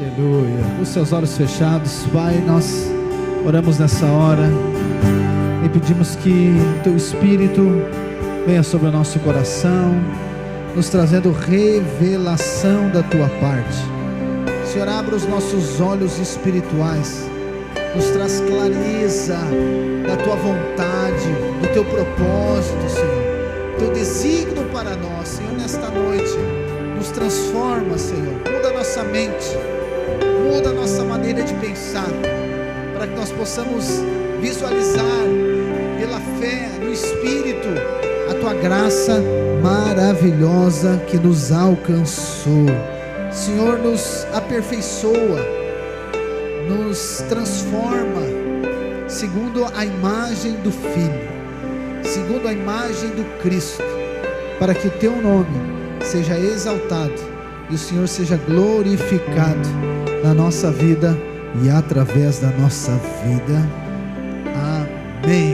Aleluia. Com os seus olhos fechados, Pai, nós oramos nessa hora e pedimos que Teu Espírito venha sobre o nosso coração, nos trazendo revelação da Tua parte. Senhor, abra os nossos olhos espirituais, nos traz clareza da Tua vontade, do Teu propósito, Senhor, Teu desígnio para nós, Senhor, nesta noite. Nos transforma, Senhor, muda a nossa mente, muda a nossa maneira de pensar, para que nós possamos visualizar pela fé no Espírito a Tua graça maravilhosa que nos alcançou. Senhor, nos aperfeiçoa, nos transforma segundo a imagem do Filho, segundo a imagem do Cristo, para que o Teu nome seja exaltado e o Senhor seja glorificado na nossa vida e através da nossa vida. Amém.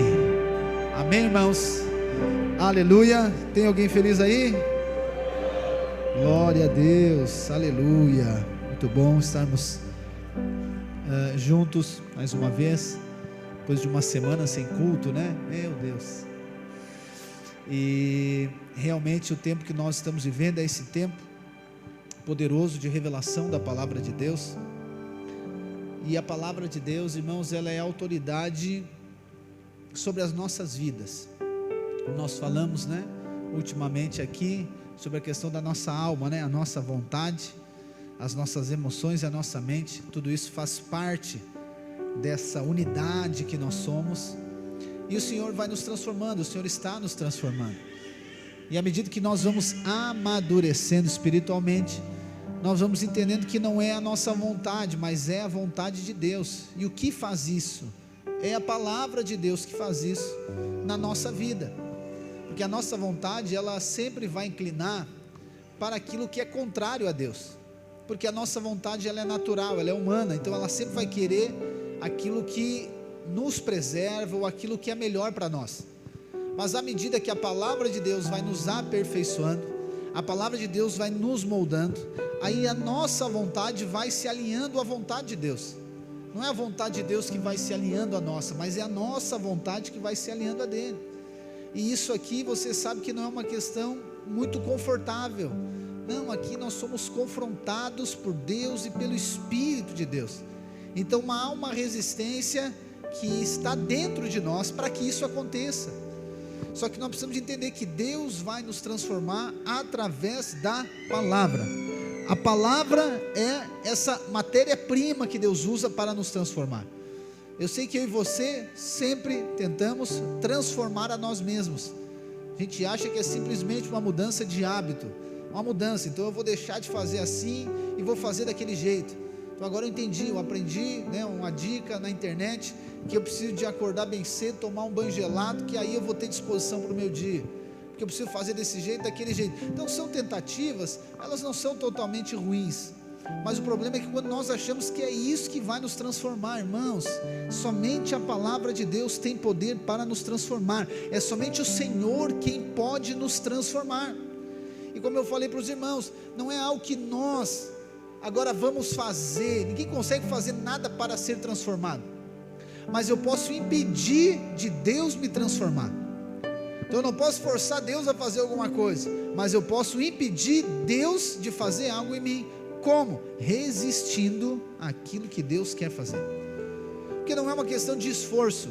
Amém, irmãos. Aleluia. Tem alguém feliz aí? Glória a Deus. Aleluia. Muito bom estarmos juntos mais uma vez, depois de uma semana sem culto, né? Meu Deus. E realmente o tempo que nós estamos vivendo é esse tempo poderoso de revelação da palavra de Deus. E a palavra de Deus, irmãos, ela é autoridade sobre as nossas vidas. Nós falamos, né, ultimamente aqui sobre a questão da nossa alma, né, a nossa vontade, as nossas emoções e a nossa mente. Tudo isso faz parte dessa unidade que nós somos. E o Senhor vai nos transformando, o Senhor está nos transformando. E à medida que nós vamos amadurecendo espiritualmente, nós vamos entendendo que não é a nossa vontade, mas é a vontade de Deus. E o que faz isso? É a palavra de Deus que faz isso na nossa vida. Porque a nossa vontade, ela sempre vai inclinar para aquilo que é contrário a Deus. Porque a nossa vontade, ela é natural, ela é humana, então ela sempre vai querer aquilo que nos preserva ou aquilo que é melhor para nós. Mas à medida que a palavra de Deus vai nos aperfeiçoando, a palavra de Deus vai nos moldando, aí a nossa vontade vai se alinhando à vontade de Deus. Não é a vontade de Deus que vai se alinhando à nossa, mas é a nossa vontade que vai se alinhando à dele. E isso aqui você sabe que não é uma questão muito confortável. Não, aqui nós somos confrontados por Deus e pelo Espírito de Deus. Então há uma resistência que está dentro de nós para que isso aconteça. Só que nós precisamos entender que Deus vai nos transformar através da palavra. A palavra é essa matéria-prima que Deus usa para nos transformar. Eu sei que eu e você sempre tentamos transformar a nós mesmos. A gente acha que é simplesmente uma mudança de hábito, uma mudança, então eu vou deixar de fazer assim e vou fazer daquele jeito. Então agora eu entendi, eu aprendi, né, uma dica na internet, que eu preciso de acordar bem cedo, tomar um banho gelado, que aí eu vou ter disposição para o meu dia, porque eu preciso fazer desse jeito, daquele jeito. Então são tentativas, elas não são totalmente ruins, mas o problema é que quando nós achamos que é isso que vai nos transformar, irmãos, somente a palavra de Deus tem poder para nos transformar, é somente o Senhor quem pode nos transformar. E como eu falei para os irmãos, não é algo que nós agora vamos fazer, ninguém consegue fazer nada para ser transformado, mas eu posso impedir de Deus me transformar. Então eu não posso forçar Deus a fazer alguma coisa, mas eu posso impedir Deus de fazer algo em mim. Como? Resistindo àquilo que Deus quer fazer. Porque não é uma questão de esforço,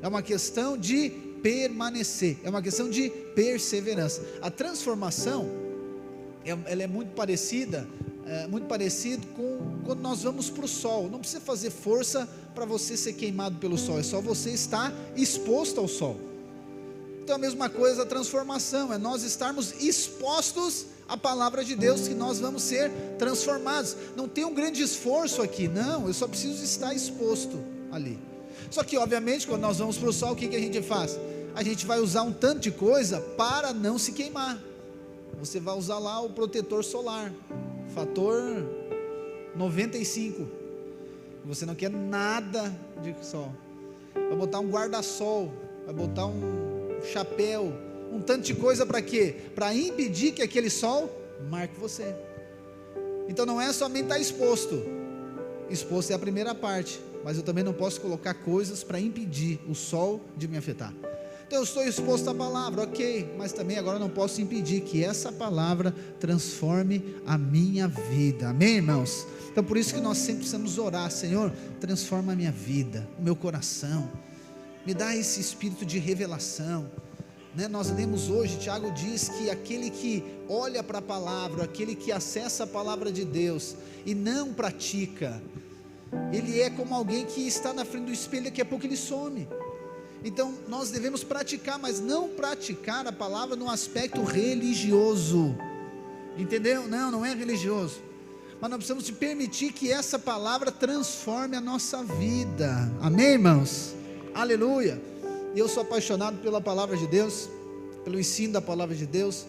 é uma questão de permanecer, é uma questão de perseverança. A transformação, ela é muito parecida, muito parecido com quando nós vamos para o sol. Não precisa fazer força para você ser queimado pelo sol, é só você estar exposto ao sol. Então a mesma coisa a transformação, é nós estarmos expostos à palavra de Deus que nós vamos ser transformados. Não tem um grande esforço aqui, não, eu só preciso estar exposto ali. Só que obviamente quando nós vamos para o sol, o que a gente faz? A gente vai usar um tanto de coisa para não se queimar. Você vai usar lá o protetor solar, fator 95, você não quer nada de sol, vai botar um guarda-sol, vai botar um chapéu, um tanto de coisa para quê? Para impedir que aquele sol marque você. Então não é somente estar exposto, exposto é a primeira parte, mas eu também não posso colocar coisas para impedir o sol de me afetar. Então eu estou exposto à palavra, ok, mas também agora não posso impedir que essa palavra transforme a minha vida, amém, irmãos? Então por isso que nós sempre precisamos orar: Senhor, transforma a minha vida, o meu coração, me dá esse espírito de revelação, né? Nós lemos hoje, Tiago diz que aquele que olha para a palavra, aquele que acessa a palavra de Deus e não pratica, ele é como alguém que está na frente do espelho, daqui a pouco ele some. Então nós devemos praticar, mas não praticar a palavra no aspecto religioso, entendeu? Não é religioso, mas nós precisamos de permitir que essa palavra transforme a nossa vida, amém, irmãos? Aleluia. E eu sou apaixonado pela palavra de Deus, pelo ensino da palavra de Deus,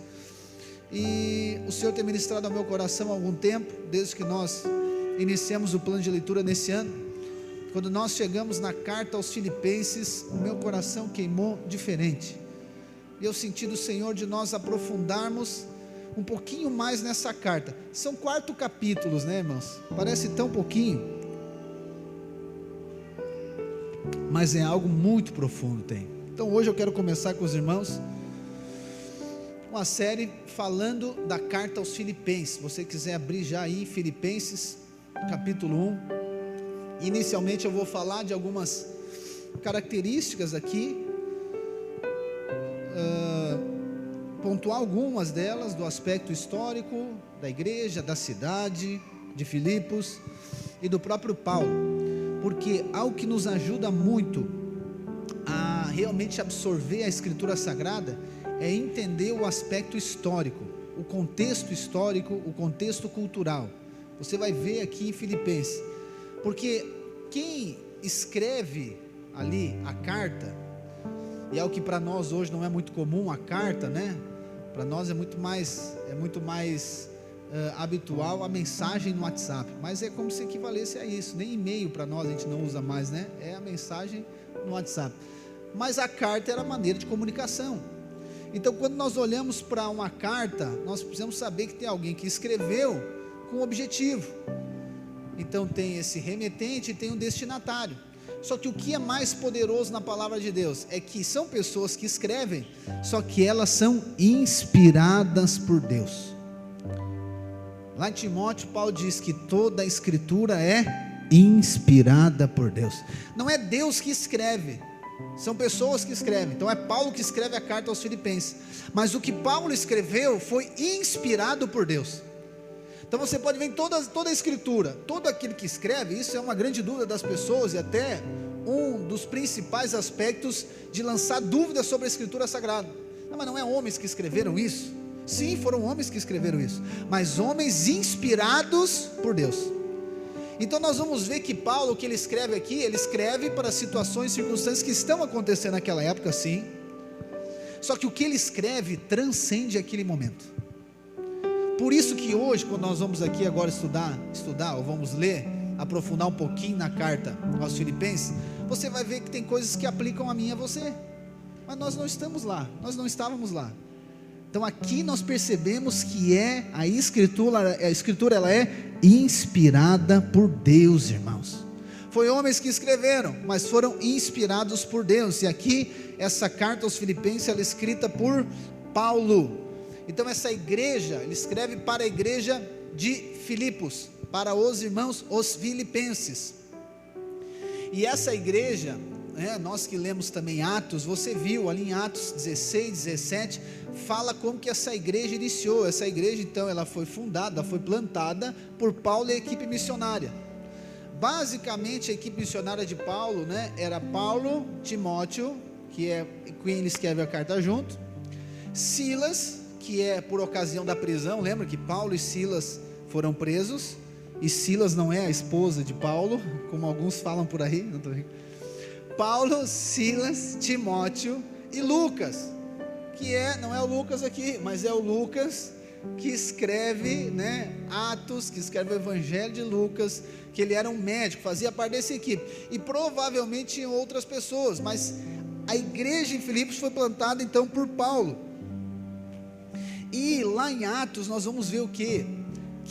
e o Senhor tem ministrado ao meu coração há algum tempo, desde que nós iniciamos o plano de leitura nesse ano. Quando nós chegamos na carta aos Filipenses, o meu coração queimou diferente, e eu senti do Senhor de nós aprofundarmos um pouquinho mais nessa carta. São 4 capítulos, né, irmãos? Parece tão pouquinho, mas é algo muito profundo, tem. Então hoje eu quero começar com os irmãos uma série falando da carta aos Filipenses. Se você quiser abrir já aí, Filipenses capítulo 1, inicialmente eu vou falar de algumas características aqui, pontuar algumas delas do aspecto histórico da igreja, da cidade de Filipos e do próprio Paulo, porque algo que nos ajuda muito a realmente absorver a Escritura Sagrada é entender o aspecto histórico, o contexto histórico, o contexto cultural. Você vai ver aqui em Filipenses, porque quem escreve ali a carta, e é o que para nós hoje não é muito comum, a carta, né? Para nós é muito mais habitual a mensagem no WhatsApp, mas é como se equivalesse a isso. Nem e-mail para nós a gente não usa mais, né? É a mensagem no WhatsApp, mas a carta era a maneira de comunicação. Então quando nós olhamos para uma carta, nós precisamos saber que tem alguém que escreveu com um objetivo. Então tem esse remetente e tem um destinatário. Só que o que é mais poderoso na palavra de Deus é que são pessoas que escrevem, só que elas são inspiradas por Deus. Lá em Timóteo, Paulo diz que toda a escritura é inspirada por Deus. Não é Deus que escreve, são pessoas que escrevem. Então é Paulo que escreve a carta aos Filipenses, mas o que Paulo escreveu foi inspirado por Deus. Então você pode ver em toda a escritura, todo aquele que escreve, isso é uma grande dúvida das pessoas, e até um dos principais aspectos de lançar dúvidas sobre a Escritura Sagrada. Não, mas não é homens que escreveram isso? Sim, foram homens que escreveram isso, mas homens inspirados por Deus. Então nós vamos ver que Paulo, o que ele escreve aqui, ele escreve para situações e circunstâncias que estão acontecendo naquela época, sim, só que o que ele escreve transcende aquele momento. Por isso que hoje, quando nós vamos aqui agora estudar, ou vamos ler, aprofundar um pouquinho na carta aos Filipenses, você vai ver que tem coisas que aplicam a mim e a você, mas nós não estamos lá, nós não estávamos lá. Então aqui nós percebemos que a escritura ela é inspirada por Deus, irmãos. Foi homens que escreveram, mas foram inspirados por Deus. E aqui essa carta aos Filipenses ela é escrita por Paulo. Então essa igreja, ele escreve para a igreja de Filipos, para os irmãos, os filipenses. E essa igreja, nós que lemos também Atos, você viu ali em Atos 16, 17, fala como que essa igreja iniciou. Essa igreja então ela foi fundada, foi plantada por Paulo e a equipe missionária. Basicamente a equipe missionária de Paulo, era Paulo, Timóteo, que é quem ele escreve a carta junto, Silas, que é por ocasião da prisão. Lembra que Paulo e Silas foram presos, e Silas não é a esposa de Paulo, como alguns falam por aí, não estou rindo. Paulo, Silas, Timóteo e Lucas, que não é o Lucas aqui, mas é o Lucas que escreve, Atos, que escreve o Evangelho de Lucas, que ele era um médico, fazia parte dessa equipe, e provavelmente tinham outras pessoas, mas a igreja em Filipos foi plantada então por Paulo. E lá em Atos nós vamos ver o quê?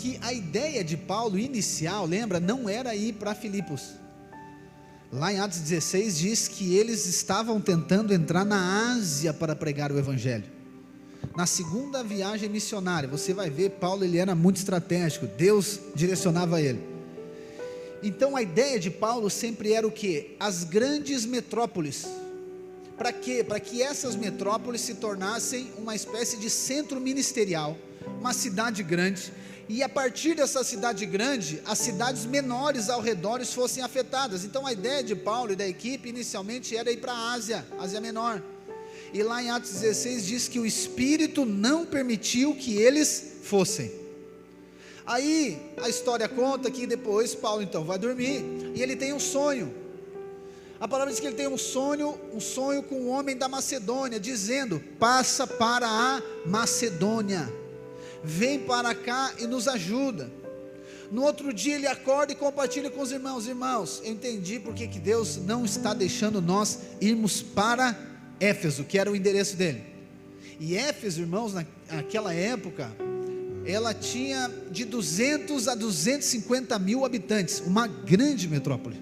que a ideia de Paulo inicial, lembra, não era ir para Filipos. Lá em Atos 16 diz que eles estavam tentando entrar na Ásia para pregar o Evangelho. Na segunda viagem missionária, você vai ver, Paulo ele era muito estratégico, Deus direcionava ele. Então a ideia de Paulo sempre era o quê? As grandes metrópoles. Para quê? Para que essas metrópoles se tornassem uma espécie de centro ministerial, uma cidade grande, e a partir dessa cidade grande, as cidades menores ao redor fossem afetadas. Então a ideia de Paulo e da equipe inicialmente era ir para a Ásia Menor. E lá em Atos 16 diz que o Espírito não permitiu que eles fossem. Aí a história conta que depois Paulo então vai dormir, e ele tem um sonho. A palavra diz que ele tem um sonho com um homem da Macedônia, dizendo: passa para a Macedônia, vem para cá e nos ajuda. No outro dia ele acorda e compartilha com os irmãos: irmãos, eu entendi porque que Deus não está deixando nós irmos para Éfeso, que era o endereço dele. E Éfeso, irmãos, naquela época, ela tinha de 200 a 250 mil habitantes, uma grande metrópole.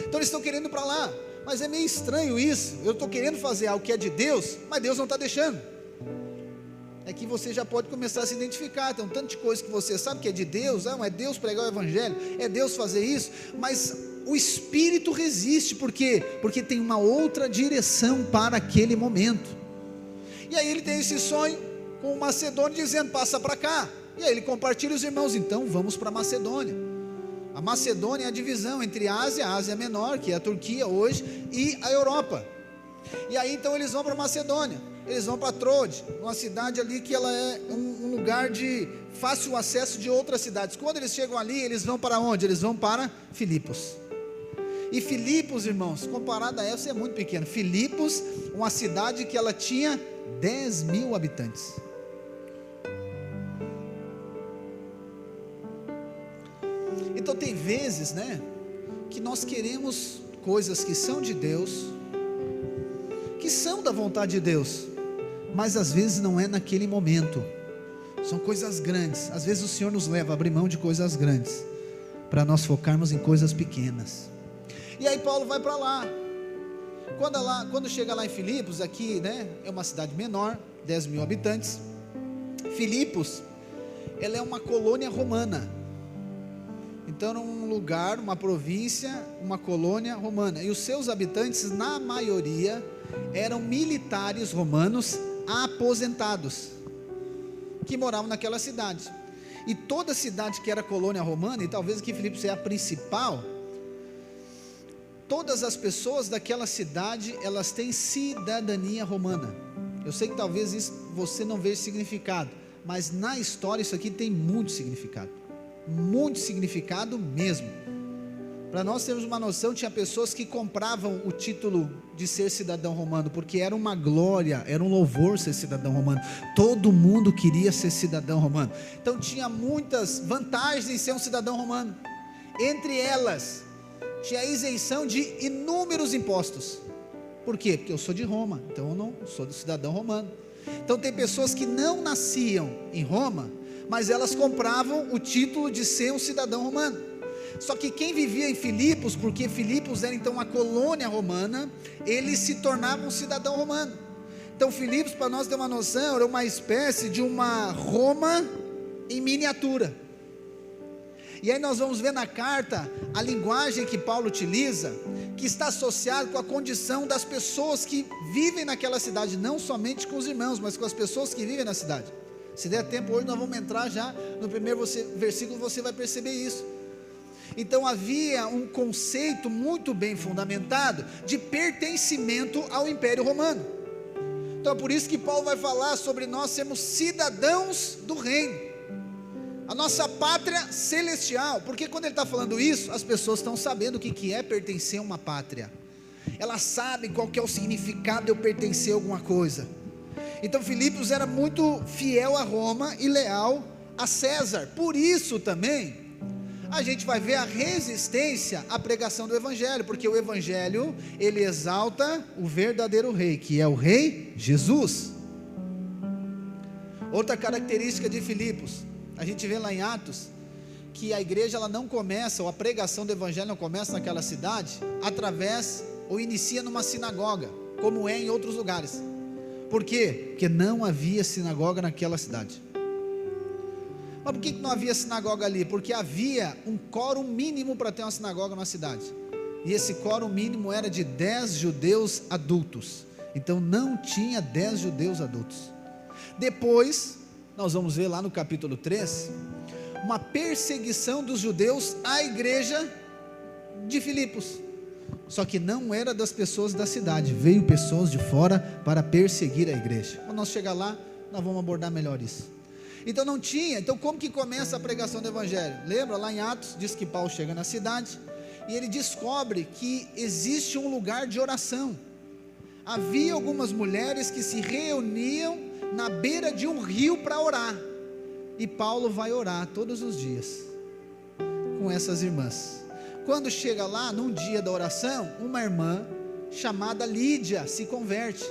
Então eles estão querendo ir para lá, mas é meio estranho isso. Eu estou querendo fazer algo que é de Deus, mas Deus não está deixando. É que você já pode começar a se identificar. Tem um tanto de coisa que você sabe que é de Deus, é Deus pregar o Evangelho, é Deus fazer isso, mas o Espírito resiste. Por quê? Porque tem uma outra direção para aquele momento. E aí ele tem esse sonho com o Macedônio dizendo: passa para cá. E aí ele compartilha os irmãos: então vamos para Macedônia. A Macedônia é a divisão entre a Ásia Menor, que é a Turquia hoje, e a Europa. E aí então eles vão para Macedônia, eles vão para Troade, uma cidade ali que ela é um lugar de fácil acesso de outras cidades. Quando eles chegam ali, eles vão para onde? Eles vão para Filipos. E Filipos, irmãos, comparado a essa, é muito pequeno. Filipos, uma cidade que ela tinha 10 mil habitantes. Então tem vezes, que nós queremos coisas que são de Deus, que são da vontade de Deus, mas às vezes não é naquele momento. São coisas grandes. Às vezes o Senhor nos leva a abrir mão de coisas grandes, para nós focarmos em coisas pequenas. E aí Paulo vai para lá. Quando chega lá em Filipos, aqui, é uma cidade menor, 10 mil habitantes. Filipos, ela é uma colônia romana. Então era um lugar, uma província, uma colônia romana. E os seus habitantes, na maioria, eram militares romanos aposentados, que moravam naquela cidade. E toda cidade que era colônia romana, e talvez aqui Filipos é a principal, todas as pessoas daquela cidade, elas têm cidadania romana. Eu sei que talvez isso você não veja significado, mas na história isso aqui tem muito significado mesmo. Para nós termos uma noção, tinha pessoas que compravam o título de ser cidadão romano, porque era uma glória, era um louvor ser cidadão romano. Todo mundo queria ser cidadão romano. Então tinha muitas vantagens em ser um cidadão romano. Entre elas, tinha a isenção de inúmeros impostos. Por quê? Porque eu sou de Roma, então eu não sou cidadão romano. Então tem pessoas que não nasciam em Roma, mas elas compravam o título de ser um cidadão romano. Só que quem vivia em Filipos, porque Filipos era então uma colônia romana, eles se tornavam um cidadão romano. Então Filipos, para nós ter uma noção, era uma espécie de uma Roma em miniatura. E aí nós vamos ver na carta a linguagem que Paulo utiliza, que está associada com a condição das pessoas que vivem naquela cidade, não somente com os irmãos, mas com as pessoas que vivem na cidade. Se der tempo hoje nós vamos entrar já no primeiro versículo, você vai perceber isso. Então havia um conceito muito bem fundamentado de pertencimento ao Império Romano. Então é por isso que Paulo vai falar sobre nós sermos cidadãos do reino, a nossa pátria celestial. Porque quando ele está falando isso, as pessoas estão sabendo o que é pertencer a uma pátria. Elas sabem qual que é o significado de eu pertencer a alguma coisa. Então Filipos era muito fiel a Roma e leal a César. Por isso também a gente vai ver a resistência à pregação do Evangelho, porque o Evangelho, ele exalta o verdadeiro rei, que é o rei Jesus. Outra característica de Filipos, a gente vê lá em Atos, que a igreja ela não começa, ou a pregação do evangelho não começa naquela cidade, através, ou inicia numa sinagoga, como é em outros lugares. Por quê? Porque não havia sinagoga naquela cidade. Mas por que não havia sinagoga ali? Porque havia um quórum mínimo para ter uma sinagoga na cidade, e esse quórum mínimo era de 10 judeus adultos. Então não tinha 10 judeus adultos. Depois, nós vamos ver lá no capítulo 3, uma perseguição dos judeus à igreja de Filipos. Só que não era das pessoas da cidade, veio pessoas de fora para perseguir a igreja. Quando nós chegar lá, nós vamos abordar melhor isso. Então não tinha. Então como que começa a pregação do evangelho? Lembra lá em Atos, diz que Paulo chega na cidade e ele descobre que existe um lugar de oração. Havia algumas mulheres que se reuniam na beira de um rio para orar, e Paulo vai orar todos os dias com essas irmãs. Quando chega lá, num dia da oração, uma irmã chamada Lídia se converte,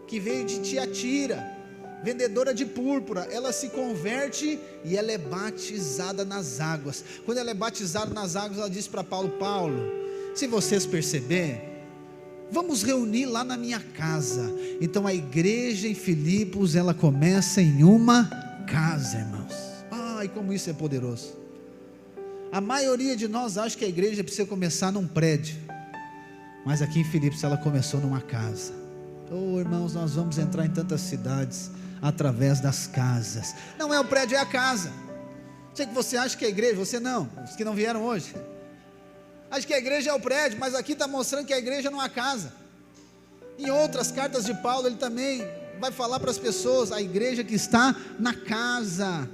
que veio de Tiatira, vendedora de púrpura. Ela se converte e ela é batizada nas águas. Quando ela é batizada nas águas, ela diz para Paulo: Paulo, se vocês perceberem, vamos reunir lá na minha casa. Então a igreja em Filipos, ela começa em uma casa, irmãos. Ai, como isso é poderoso. A maioria de nós acha que a igreja precisa começar num prédio, mas aqui em Filipos ela começou numa casa. Oh, irmãos, nós vamos entrar em tantas cidades através das casas. Não é o prédio, é a casa. Sei que você acha que é a igreja, você não, os que não vieram hoje, acho que a igreja é o prédio, mas aqui está mostrando que a igreja não é a casa. Em outras cartas de Paulo, ele também vai falar para as pessoas, a igreja que está na casa.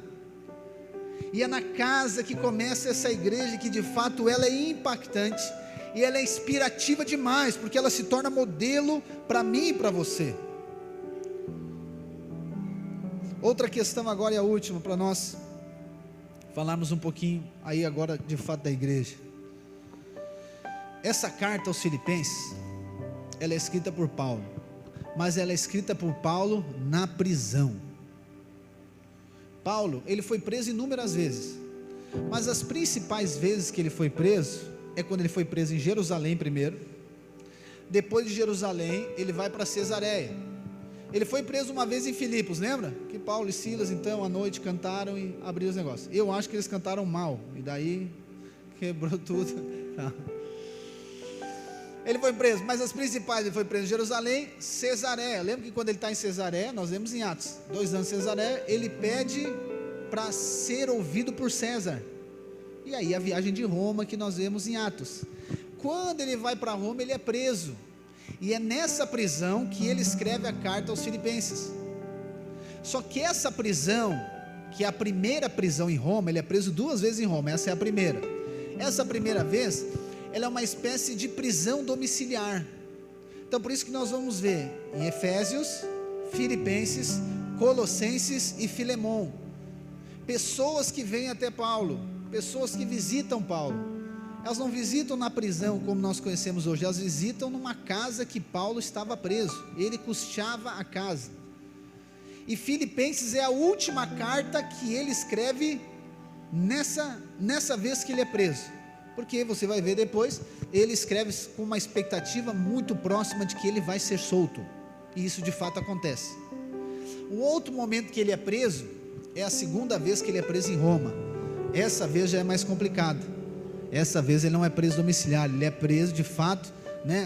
E é na casa que começa essa igreja, que de fato ela é impactante, e ela é inspirativa demais, porque ela se torna modelo para mim e para você. Outra questão agora, e a última, para nós falarmos um pouquinho aí agora de fato da igreja. Essa carta aos Filipenses, ela é escrita por Paulo, mas ela é escrita por Paulo na prisão. Paulo, ele foi preso inúmeras vezes, mas as principais vezes que ele foi preso, é quando ele foi preso em Jerusalém primeiro. Depois de Jerusalém, ele vai para Cesareia. Ele foi preso uma vez em Filipos, lembra? Que Paulo e Silas então à noite cantaram e abriram os negócios. Eu acho que eles cantaram mal, e daí quebrou tudo. Ele foi preso, mas as principais, ele foi preso em Jerusalém, Cesareia. Lembra que quando ele está em Cesareia, nós vemos em Atos, 2 anos em Cesareia, ele pede para ser ouvido por César. E aí a viagem de Roma que nós vemos em Atos. Quando ele vai para Roma, ele é preso, e é nessa prisão que ele escreve a carta aos Filipenses. Só que essa prisão, que é a primeira prisão em Roma, ele é preso 2 vezes em Roma, essa é a primeira. Essa primeira vez, ela é uma espécie de prisão domiciliar. Então por isso que nós vamos ver em Efésios, Filipenses, Colossenses e Filemon, pessoas que vêm até Paulo, pessoas que visitam Paulo. Elas não visitam na prisão como nós conhecemos hoje, elas visitam numa casa que Paulo estava preso, ele custeava a casa. E Filipenses é a última carta que ele escreve nessa vez que ele é preso, porque você vai ver depois, ele escreve com uma expectativa muito próxima de que ele vai ser solto, e isso de fato acontece. O outro momento que ele é preso, é a segunda vez que ele é preso em Roma. Essa vez já é mais complicado. Essa vez ele não é preso domiciliar, ele é preso de fato,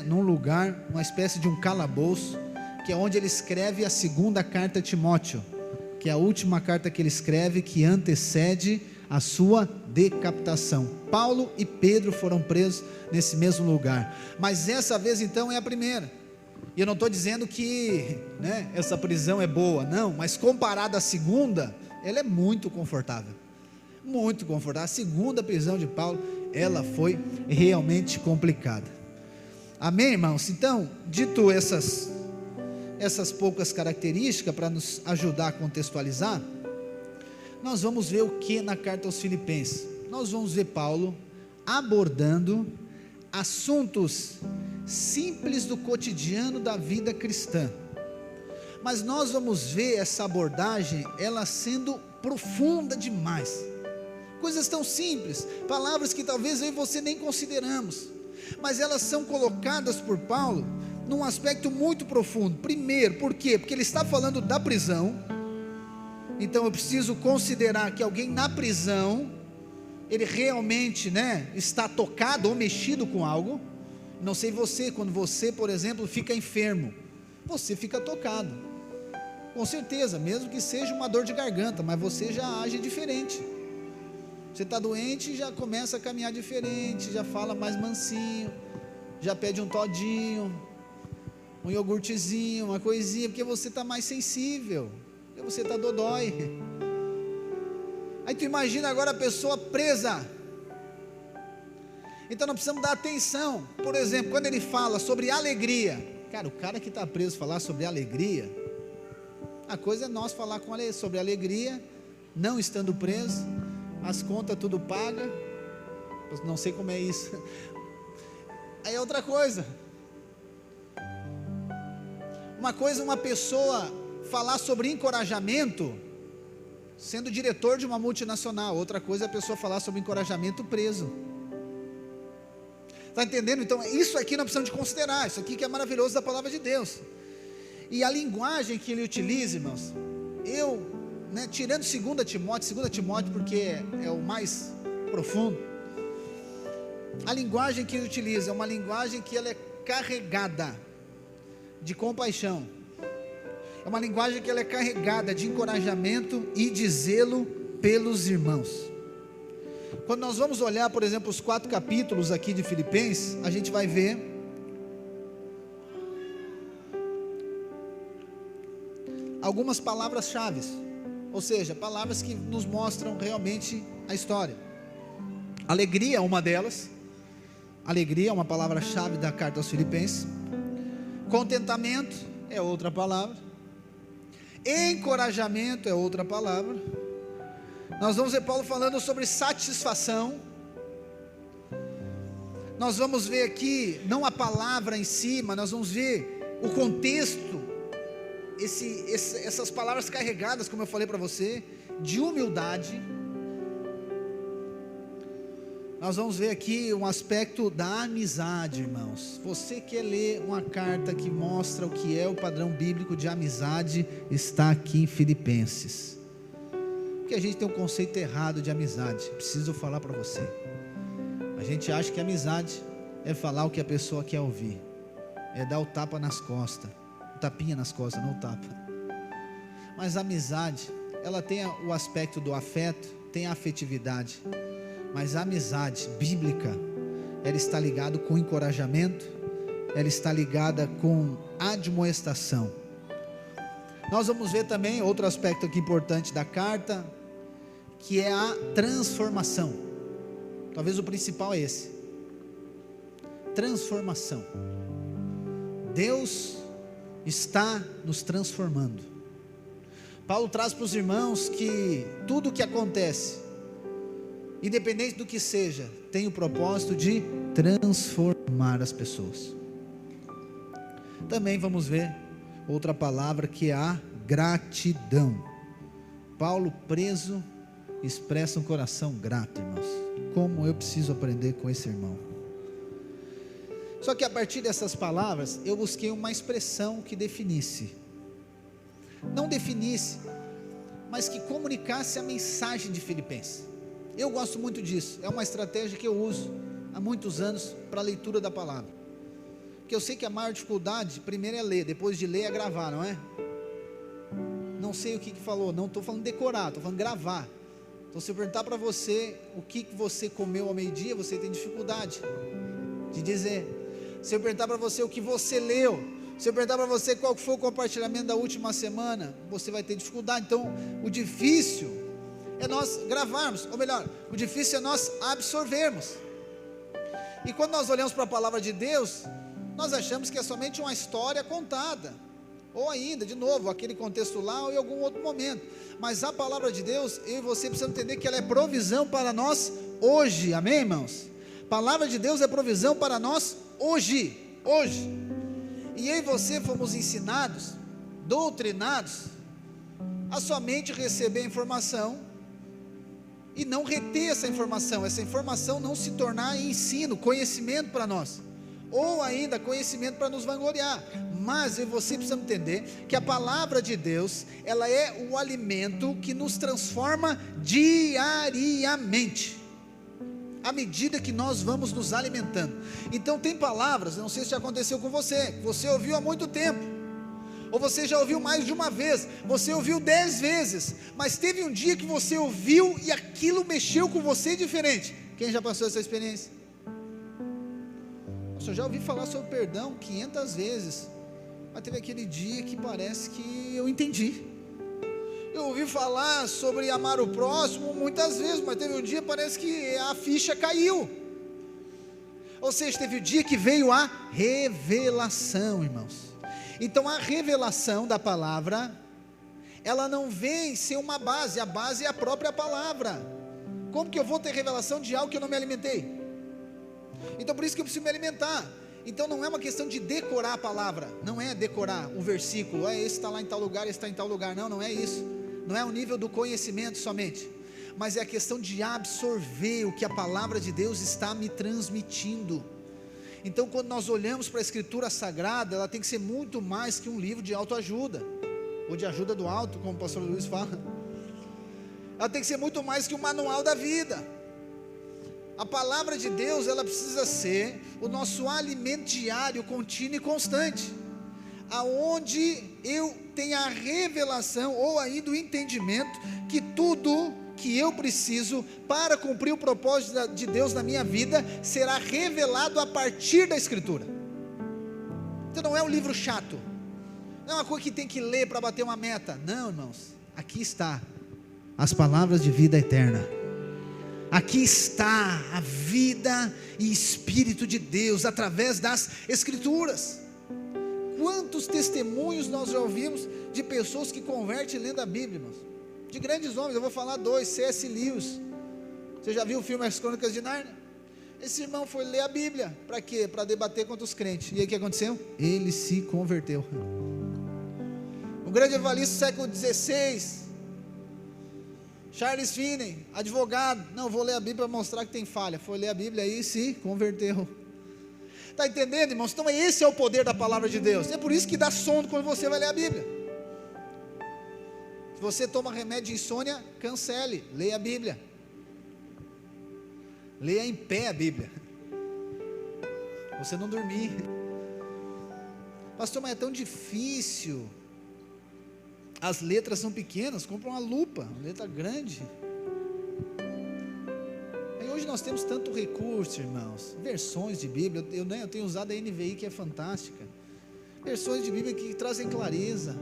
num lugar, uma espécie de um calabouço, que é onde ele escreve a segunda carta a Timóteo, que é a última carta que ele escreve, que antecede a sua decapitação. Paulo e Pedro foram presos nesse mesmo lugar, mas essa vez então é a primeira. E eu não estou dizendo que essa prisão é boa, não, mas comparada à segunda, ela é muito confortável, muito confortável. A segunda prisão de Paulo, ela foi realmente complicada. Amém, irmãos? Então, dito essas poucas características para nos ajudar a contextualizar, nós vamos ver o que na carta aos Filipenses? Nós vamos ver Paulo abordando assuntos simples do cotidiano da vida cristã, mas nós vamos ver essa abordagem, ela sendo profunda demais, Coisas tão simples, palavras que talvez eu e você nem consideramos, mas elas são colocadas por Paulo num aspecto muito profundo. Primeiro, por quê? Porque ele está falando da prisão. Então eu preciso considerar que alguém na prisão, ele realmente, está tocado ou mexido com algo. Não sei você, quando você, por exemplo, fica enfermo, você fica tocado, com certeza, mesmo que seja uma dor de garganta, mas você já age diferente. Você está doente e já começa a caminhar diferente, já fala mais mansinho, já pede um todinho, um iogurtezinho, uma coisinha, porque você está mais sensível, porque você está dodói. Aí tu imagina agora a pessoa presa. Então nós precisamos dar atenção. Por exemplo, quando ele fala sobre alegria, cara, o cara que está preso falar sobre alegria, a coisa é nós falar sobre alegria, não estando preso, as contas tudo paga, eu não sei como é isso. Aí é outra coisa. Uma coisa, uma pessoa falar sobre encorajamento, sendo diretor de uma multinacional. Outra coisa é a pessoa falar sobre encorajamento preso. Está entendendo? Então isso aqui nós precisamos de considerar. Isso aqui que é maravilhoso da palavra de Deus. E a linguagem que ele utiliza, irmãos, tirando 2 Timóteo porque é o mais profundo, a linguagem que ele utiliza é uma linguagem que ela é carregada de compaixão, é uma linguagem que ela é carregada de encorajamento e de zelo pelos irmãos. Quando nós vamos olhar, por exemplo, os 4 capítulos aqui de Filipenses, a gente vai ver algumas palavras-chave, ou seja, palavras que nos mostram realmente a história. Alegria é uma delas. Alegria é uma palavra-chave da carta aos Filipenses. Contentamento é outra palavra. Encorajamento é outra palavra. Nós vamos ver Paulo falando sobre satisfação. Nós vamos ver aqui, não a palavra em si, mas nós vamos ver o contexto, essas palavras carregadas, como eu falei para você, de humildade. Nós vamos ver aqui um aspecto da amizade, irmãos. Você quer ler uma carta que mostra o que é o padrão bíblico de amizade, está aqui em Filipenses. Porque a gente tem um conceito errado de amizade. Preciso falar para você. A gente acha que amizade é falar o que a pessoa quer ouvir, é dar o tapa nas costas, o tapinha nas costas, não o tapa. Mas a amizade, ela tem o aspecto do afeto, tem a afetividade. Mas a amizade bíblica, ela está ligada com encorajamento, ela está ligada com admoestação. Nós vamos ver também outro aspecto aqui importante da carta, que é a transformação. Talvez o principal é esse: transformação. Deus está nos transformando. Paulo traz para os irmãos que tudo o que acontece, independente do que seja, tem o propósito de transformar as pessoas. Também vamos ver outra palavra, que é a gratidão. Paulo, preso, expressa um coração grato, irmãos. Como eu preciso aprender com esse irmão. Só que a partir dessas palavras, eu busquei uma expressão que definisse, não definisse, mas que comunicasse a mensagem de Filipenses. Eu gosto muito disso, é uma estratégia que eu uso há muitos anos para a leitura da palavra, porque eu sei que a maior dificuldade, primeiro é ler, depois de ler é gravar, não é? Não sei o que falou, não estou falando decorar, estou falando gravar. Então se eu perguntar para você o que você comeu ao meio-dia, você tem dificuldade de dizer. Se eu perguntar para você o que você leu, se eu perguntar para você qual foi o compartilhamento da última semana, você vai ter dificuldade. Então o difícil é nós gravarmos, ou melhor, o difícil é nós absorvermos. E quando nós olhamos para a palavra de Deus, nós achamos que é somente uma história contada, ou ainda, de novo, aquele contexto lá, ou em algum outro momento. Mas a palavra de Deus, eu e você precisamos entender que ela é provisão para nós hoje, amém, irmãos? Palavra de Deus é provisão para nós hoje. E eu e você fomos ensinados, doutrinados, a somente receber a informação e não reter essa informação não se tornar ensino, conhecimento para nós, ou ainda conhecimento para nos vangloriar. Mas eu e você precisamos entender que a palavra de Deus, ela é o alimento que nos transforma diariamente, à medida que nós vamos nos alimentando. Então tem palavras, não sei se já aconteceu com você, que você ouviu há muito tempo, ou você já ouviu mais de uma vez, você ouviu 10 vezes, mas teve um dia que você ouviu e aquilo mexeu com você diferente. Quem já passou essa experiência? Eu já ouvi falar sobre perdão 500 vezes, mas teve aquele dia que parece que eu entendi. Eu ouvi falar sobre amar o próximo muitas vezes, mas teve um dia que parece que a ficha caiu. Ou seja, teve o dia que veio a revelação, irmãos. Então a revelação da palavra, ela não vem sem uma base, a base é a própria palavra. Como que eu vou ter revelação de algo que eu não me alimentei? Então por isso que eu preciso me alimentar. Então não é uma questão de decorar a palavra, não é decorar um versículo, esse está lá em tal lugar, esse está em tal lugar, não é isso, não é o nível do conhecimento somente, mas é a questão de absorver o que a palavra de Deus está me transmitindo. Então quando nós olhamos para a escritura sagrada, ela tem que ser muito mais que um livro de autoajuda, ou de ajuda do alto, como o pastor Luiz fala. Ela tem que ser muito mais que um manual da vida. A palavra de Deus, ela precisa ser o nosso alimento diário, contínuo e constante, aonde eu tenho a revelação, ou ainda o entendimento, que tudo que eu preciso para cumprir o propósito de Deus na minha vida, será revelado a partir da escritura. Então não é um livro chato, não é uma coisa que tem que ler para bater uma meta, não, irmãos, aqui está as palavras de vida eterna. Aqui está a vida e Espírito de Deus, através das Escrituras. Quantos testemunhos nós já ouvimos, de pessoas que convertem lendo a Bíblia, irmãos, de grandes homens, eu vou falar 2, C.S. Lewis, você já viu o filme As Crônicas de Nárnia? Esse irmão foi ler a Bíblia, para quê? Para debater contra os crentes, e aí o que aconteceu? Ele se converteu. Um grande evangelista do século XVI, Charles Finney, advogado, não, vou ler a Bíblia para mostrar que tem falha, foi ler a Bíblia e se converteu. Está entendendo, irmãos? Então esse é o poder da palavra de Deus, é por isso que dá sono quando você vai ler a Bíblia. Se você toma remédio de insônia, cancele, leia a Bíblia, leia em pé a Bíblia, você não dormir. Pastor, mas é tão difícil, as letras são pequenas, compra uma lupa, letra grande. Aí hoje nós temos tanto recurso, irmãos, versões de Bíblia, eu tenho usado a NVI, que é fantástica, versões de Bíblia que trazem clareza,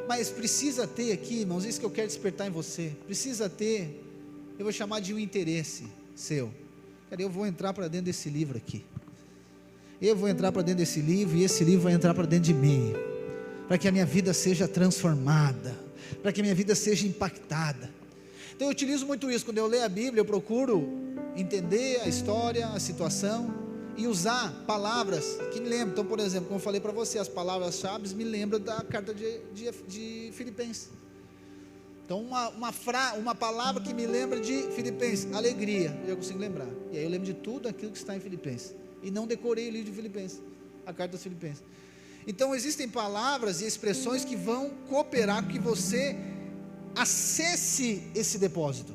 mas precisa ter aqui, irmãos, isso que eu quero despertar em você, precisa ter, eu vou chamar de um interesse seu. Cara, eu vou entrar para dentro desse livro aqui, eu vou entrar para dentro desse livro, e esse livro vai entrar para dentro de mim, para que a minha vida seja transformada, para que a minha vida seja impactada. Então eu utilizo muito isso, quando eu leio a Bíblia, eu procuro entender a história, a situação, e usar palavras que me lembram. Então, por exemplo, como eu falei para você, as palavras-chave me lembram da carta de Filipenses. Então uma palavra que me lembra de Filipenses, alegria, eu já consigo lembrar, e aí eu lembro de tudo aquilo que está em Filipenses, e não decorei o livro de Filipenses, a carta dos Filipenses. Então existem palavras e expressões que vão cooperar com que você acesse esse depósito.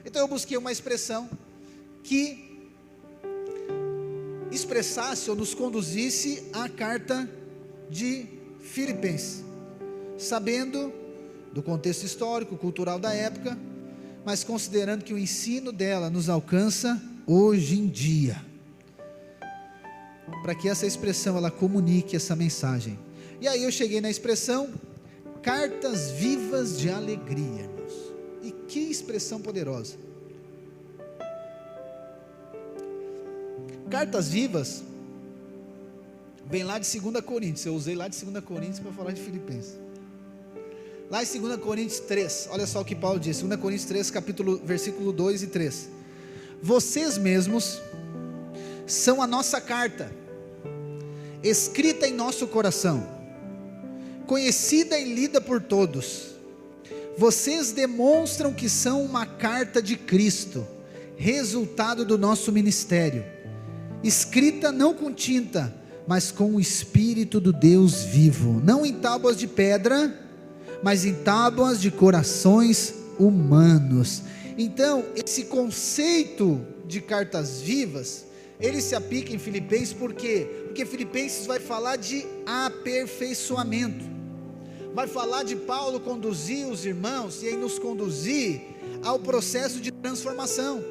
Então eu busquei uma expressão que expressasse ou nos conduzisse à carta de Filipenses, sabendo do contexto histórico, cultural da época, mas considerando que o ensino dela nos alcança hoje em dia, para que essa expressão ela comunique essa mensagem. E aí eu cheguei na expressão cartas vivas de alegria, irmãos. E que expressão poderosa! Cartas vivas vem lá de 2 Coríntios. Eu usei lá de 2 Coríntios para falar de Filipenses. Lá em 2 Coríntios 3, olha só o que Paulo diz, 2 Coríntios 3, versículo 2 e 3. Vocês mesmos são a nossa carta, escrita em nosso coração, conhecida e lida por todos, vocês demonstram que são uma carta de Cristo, resultado do nosso ministério, escrita não com tinta, mas com o Espírito do Deus vivo, não em tábuas de pedra, mas em tábuas de corações humanos. Então, esse conceito de cartas vivas, ele se aplica em Filipenses, por quê? Porque Filipenses vai falar de aperfeiçoamento, vai falar de Paulo conduzir os irmãos, e aí nos conduzir ao processo de transformação.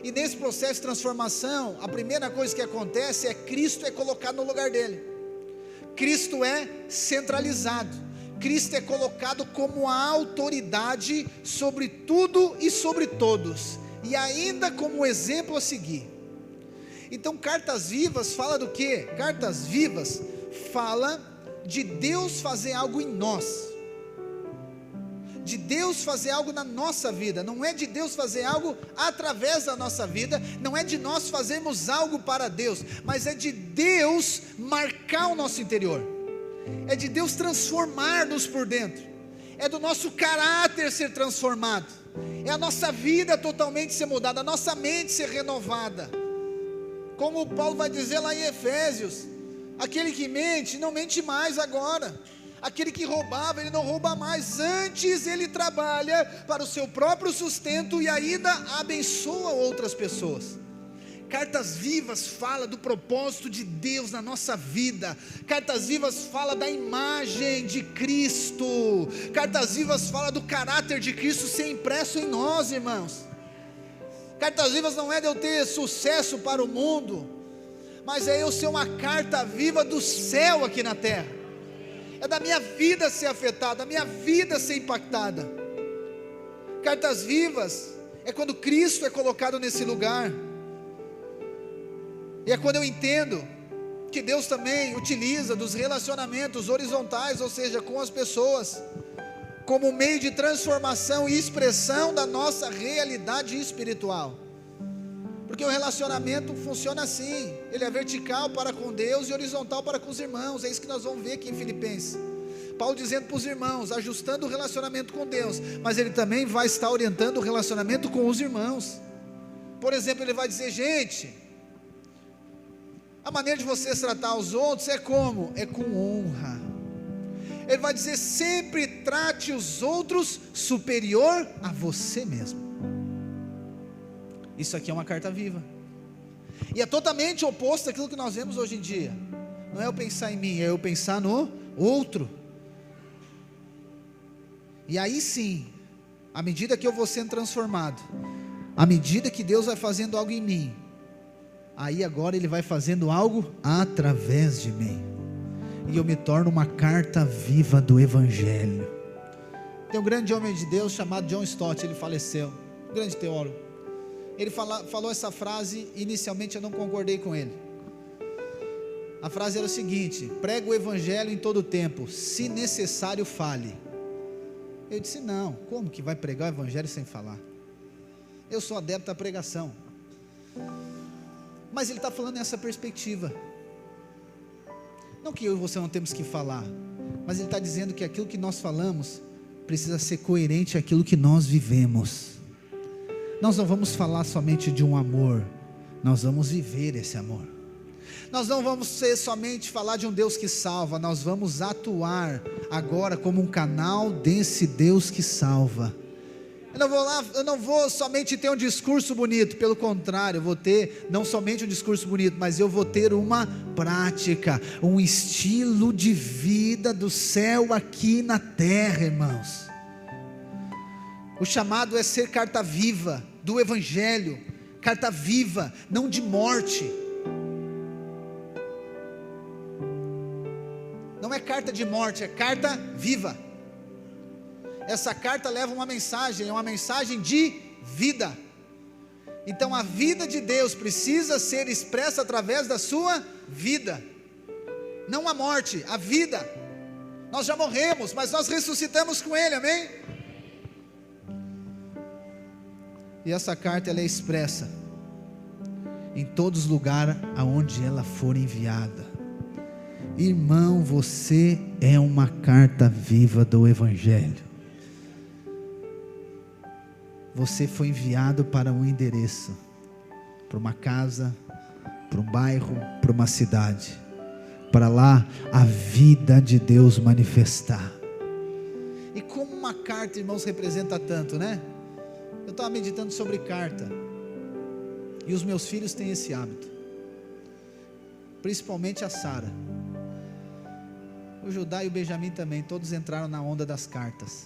E nesse processo de transformação, a primeira coisa que acontece é Cristo é colocado no lugar dele, Cristo é centralizado, Cristo é colocado como a autoridade sobre tudo e sobre todos, e ainda como exemplo a seguir. Então, cartas vivas fala do quê? Cartas vivas fala de Deus fazer algo em nós, de Deus fazer algo na nossa vida, não é de Deus fazer algo através da nossa vida, não é de nós fazermos algo para Deus, mas é de Deus marcar o nosso interior, é de Deus transformar-nos por dentro, é do nosso caráter ser transformado, é a nossa vida totalmente ser mudada, a nossa mente ser renovada, como Paulo vai dizer lá em Efésios, aquele que mente, não mente mais agora, aquele que roubava, ele não rouba mais, antes ele trabalha para o seu próprio sustento e ainda abençoa outras pessoas. Cartas vivas fala do propósito de Deus na nossa vida, cartas vivas fala da imagem de Cristo, cartas vivas fala do caráter de Cristo ser impresso em nós, irmãos. Cartas vivas não é de eu ter sucesso para o mundo, mas é eu ser uma carta viva do céu aqui na terra, é da minha vida ser afetada, da minha vida ser impactada. Cartas vivas é quando Cristo é colocado nesse lugar, e é quando eu entendo que Deus também utiliza dos relacionamentos horizontais, ou seja, com as pessoas, como meio de transformação e expressão da nossa realidade espiritual, porque o relacionamento funciona assim, ele é vertical para com Deus e horizontal para com os irmãos, é isso que nós vamos ver aqui em Filipenses, Paulo dizendo para os irmãos, ajustando o relacionamento com Deus, mas ele também vai estar orientando o relacionamento com os irmãos. Por exemplo, ele vai dizer, gente, a maneira de vocês tratar os outros é como? É com honra. Ele vai dizer, sempre trate os outros superior a você mesmo. Isso aqui é uma carta viva, e é totalmente oposto daquilo que nós vemos hoje em dia. Não é eu pensar em mim, é eu pensar no outro. E aí sim, à medida que eu vou sendo transformado, à medida que Deus vai fazendo algo em mim, aí agora Ele vai fazendo algo através de mim, e eu me torno uma carta viva do Evangelho. Tem um grande homem de Deus chamado John Stott, ele faleceu, um grande teólogo. Ele falou essa frase, inicialmente eu não concordei com ele. A frase era o seguinte: prega o Evangelho em todo o tempo, se necessário fale. Eu disse, não, como que vai pregar o Evangelho sem falar? Eu sou adepto à pregação. Mas ele está falando nessa perspectiva, não que eu e você não temos que falar, mas ele está dizendo que aquilo que nós falamos precisa ser coerente àquilo que nós vivemos. Nós não vamos falar somente de um amor, nós vamos viver esse amor. Nós não vamos somente falar de um Deus que salva, nós vamos atuar agora como um canal desse Deus que salva. Eu não vou somente ter um discurso bonito, pelo contrário, eu vou ter não somente um discurso bonito, mas eu vou ter uma prática, um estilo de vida do céu aqui na terra, irmãos. O chamado é ser carta viva do Evangelho, carta viva, não de morte. Não é carta de morte, é carta viva. Essa carta leva uma mensagem, é uma mensagem de vida. Então a vida de Deus precisa ser expressa através da sua vida, não a morte, a vida. Nós já morremos, mas nós ressuscitamos com Ele, amém? E essa carta ela é expressa em todos os lugares aonde ela for enviada. Irmão, você é uma carta viva do Evangelho. você foi enviado para um endereço, para uma casa, para um bairro, para uma cidade, para lá a vida de Deus manifestar. E como uma carta, irmãos, representa tanto, né? Eu estava meditando sobre carta, e os meus filhos têm esse hábito, principalmente a Sara, o Judá e o Benjamim também, todos entraram na onda das cartas.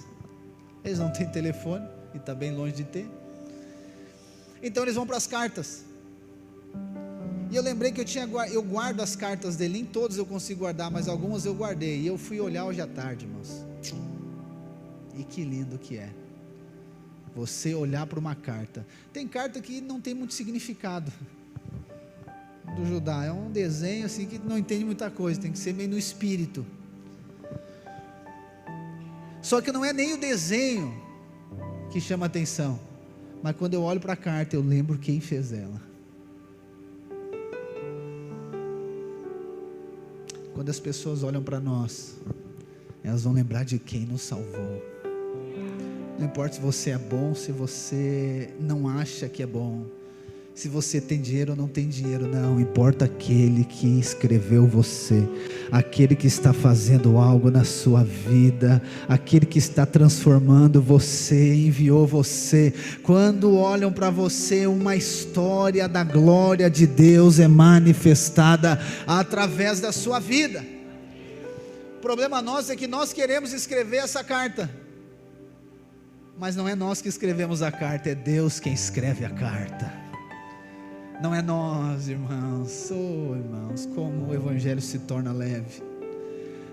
Eles não têm telefone, e está bem longe de ter, então eles vão para as cartas. E eu lembrei que eu guardo as cartas dele, nem todas eu consigo guardar, mas algumas eu guardei, e eu fui olhar hoje à tarde, irmãos, e que lindo que é, você olhar para uma carta. Tem carta que não tem muito significado, do Judá, é um desenho assim que não entende muita coisa, tem que ser meio no espírito, só que não é nem o desenho que chama atenção, mas quando eu olho para a carta, eu lembro quem fez ela. Quando as pessoas olham para nós, elas vão lembrar de quem nos salvou. Não importa se você é bom, se você não acha que é bom, se você tem dinheiro ou não tem dinheiro, não importa aquele que escreveu você, aquele que está fazendo algo na sua vida, aquele que está transformando você, enviou você. Quando olham para você, uma história da glória de Deus é manifestada através da sua vida. O problema nosso é que nós queremos escrever essa carta, mas não é nós que escrevemos a carta, é Deus quem escreve a carta. Não é nós, irmãos. Irmãos, como o evangelho se torna leve.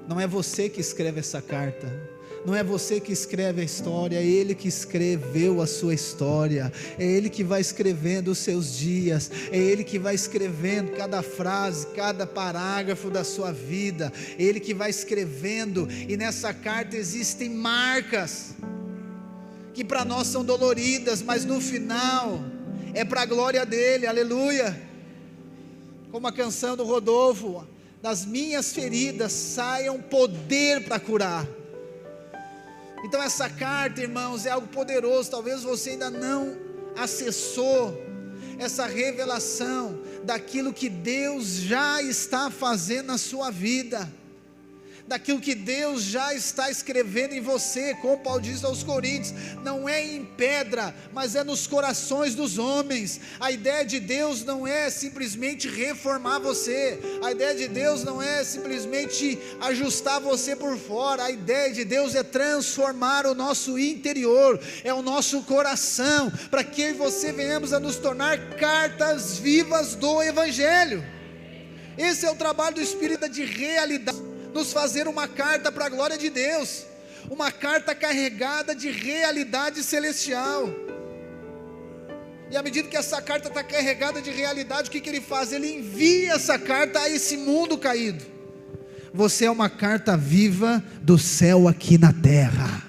Não é você que escreve essa carta, não é você que escreve a história, é Ele que escreveu a sua história, é Ele que vai escrevendo os seus dias, é Ele que vai escrevendo cada frase, cada parágrafo da sua vida, é Ele que vai escrevendo, e nessa carta existem marcas, que para nós são doloridas, mas no final é para a glória dele, aleluia. Como a canção do Rodolfo, das minhas feridas saia um poder para curar. Então essa carta, irmãos, é algo poderoso. Talvez você ainda não acessou essa revelação daquilo que Deus já está fazendo na sua vida, daquilo que Deus já está escrevendo em você, como Paulo diz aos Coríntios, não é em pedra, mas é nos corações dos homens. A ideia de Deus não é simplesmente reformar você, a ideia de Deus não é simplesmente ajustar você por fora, a ideia de Deus é transformar o nosso interior, é o nosso coração, para que você venhamos a nos tornar cartas vivas do Evangelho. Esse é o trabalho do Espírito de realidade, nos fazer uma carta para a glória de Deus, uma carta carregada de realidade celestial. E à medida que essa carta está carregada de realidade, o que Ele faz? Ele envia essa carta a esse mundo caído. Você é uma carta viva do céu aqui na terra.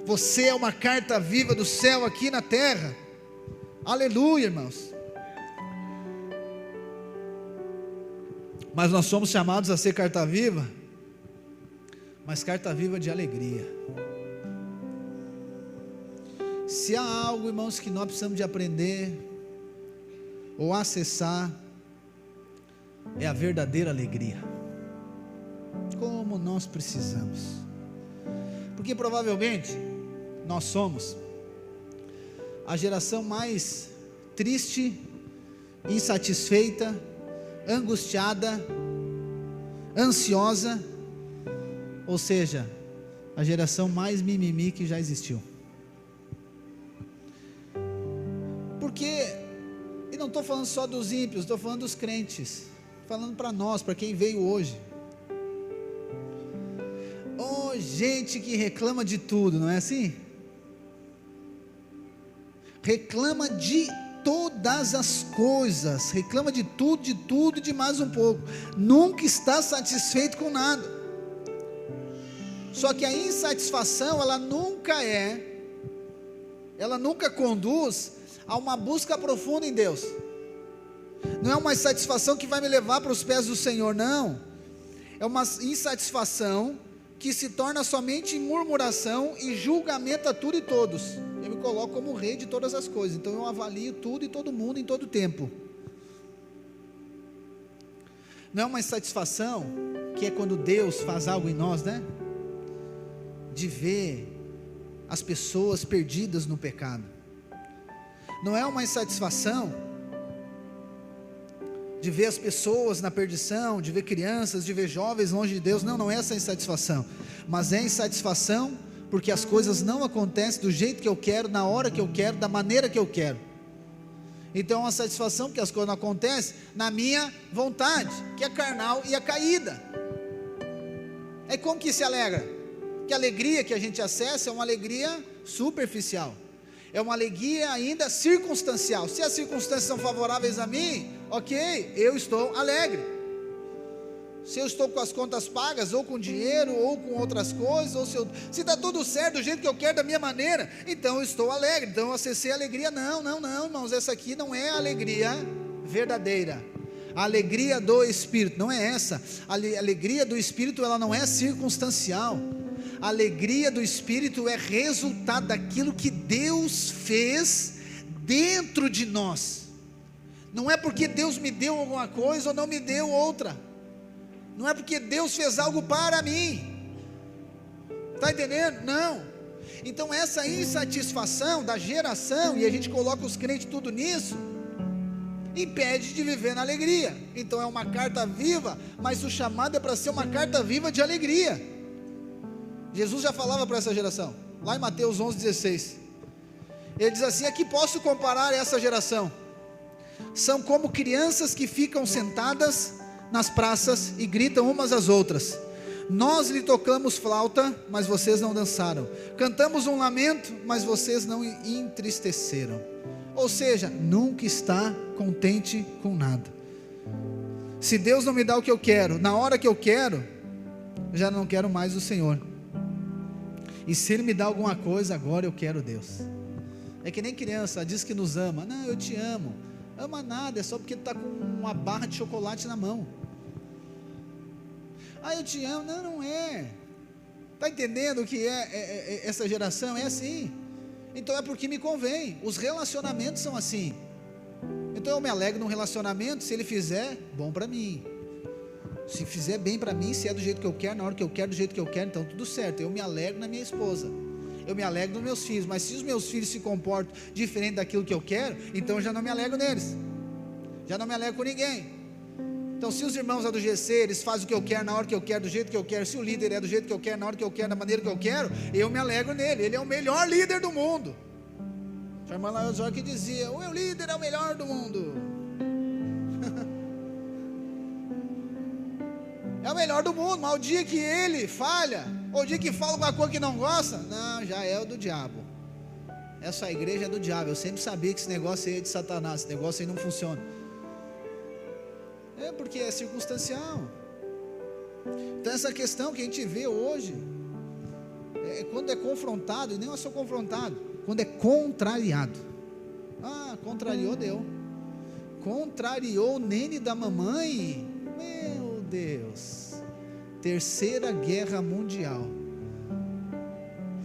Você é uma carta viva do céu aqui na terra. Aleluia, irmãos. Mas nós somos chamados a ser carta viva, mas carta viva de alegria. Se há algo, irmãos, que nós precisamos de aprender ou acessar, é a verdadeira alegria. Como nós precisamos, porque provavelmente nós somos a geração mais triste, insatisfeita, angustiada, ansiosa, ou seja, a geração mais mimimi que já existiu. Porque, e não estou falando só dos ímpios, estou falando dos crentes, falando para nós, para quem veio hoje. Oh, gente que reclama de tudo, não é assim? Reclama de todas as coisas, reclama de tudo, de mais um pouco, nunca está satisfeito com nada. Só que a insatisfação, ela nunca conduz a uma busca profunda em Deus. Não é uma insatisfação que vai me levar para os pés do Senhor, não. É uma insatisfação que se torna somente em murmuração e julgamento a tudo e todos. Eu me coloco como rei de todas as coisas, então eu avalio tudo e todo mundo em todo tempo. Não é uma insatisfação, que é quando Deus faz algo em nós, né? De ver as pessoas perdidas no pecado. Não é uma insatisfação de ver as pessoas na perdição, de ver crianças, de ver jovens longe de Deus. Não é essa a insatisfação, mas é a insatisfação porque as coisas não acontecem do jeito que eu quero, na hora que eu quero, da maneira que eu quero. Então é uma satisfação porque as coisas não acontecem na minha vontade, que é carnal e a caída. É como que se alegra? Que a alegria que a gente acessa é uma alegria superficial, é uma alegria ainda circunstancial. Se as circunstâncias são favoráveis a mim, ok, eu estou alegre. Se eu estou com as contas pagas, ou com dinheiro, ou com outras coisas, ou se está tudo certo do jeito que eu quero, da minha maneira, então eu estou alegre, então eu acessei a alegria. Não, irmãos, essa aqui não é a alegria verdadeira. A alegria do Espírito não é essa. A alegria do Espírito, ela não é circunstancial. A alegria do Espírito é resultado daquilo que Deus fez dentro de nós. Não é porque Deus me deu alguma coisa ou não me deu outra. Não é porque Deus fez algo para mim. Está entendendo? Não. Então essa insatisfação da geração, e a gente coloca os crentes tudo nisso, impede de viver na alegria. Então é uma carta viva, mas o chamado é para ser uma carta viva de alegria. Jesus já falava para essa geração, lá em Mateus 11,16, ele diz assim: a que posso comparar essa geração? São como crianças que ficam sentadas nas praças e gritam umas às outras: nós lhe tocamos flauta, mas vocês não dançaram, cantamos um lamento, mas vocês não entristeceram. Ou seja, nunca está contente com nada. Se Deus não me dá o que eu quero, na hora que eu quero, já não quero mais o Senhor. E se Ele me dá alguma coisa, agora eu quero Deus. É que nem criança, diz que nos ama. Não, eu te amo. Ama nada, é só porque está com uma barra de chocolate na mão. Ah, eu te amo. Não é. Está entendendo o que é essa geração? É assim. Então é porque me convém. Os relacionamentos são assim. Então eu me alegro num relacionamento, se ele fizer, bom para mim. Se fizer bem para mim, se é do jeito que eu quero, na hora que eu quero, do jeito que eu quero, então tudo certo. Eu me alegro na minha esposa, eu me alegro nos meus filhos. Mas se os meus filhos se comportam diferente daquilo que eu quero, então eu já não me alegro neles, já não me alegro com ninguém. Então se os irmãos lá do GC, eles fazem o que eu quero, na hora que eu quero, do jeito que eu quero, se o líder é do jeito que eu quero, na hora que eu quero, da maneira que eu quero, eu me alegro nele. Ele é o melhor líder do mundo. A irmã Laura que dizia: o meu líder é o melhor do mundo. É o melhor do mundo, mas o dia que ele falha, ou o dia que fala alguma coisa que não gosta, não, já é o do diabo. Essa igreja é do diabo. Eu sempre sabia que esse negócio aí é de Satanás, esse negócio aí não funciona. É porque é circunstancial. Então essa questão que a gente vê hoje, quando é confrontado, e nem é só confrontado, quando é contrariado. Ah, contrariou, deu. Contrariou o nene da mamãe, meu Deus, terceira guerra mundial.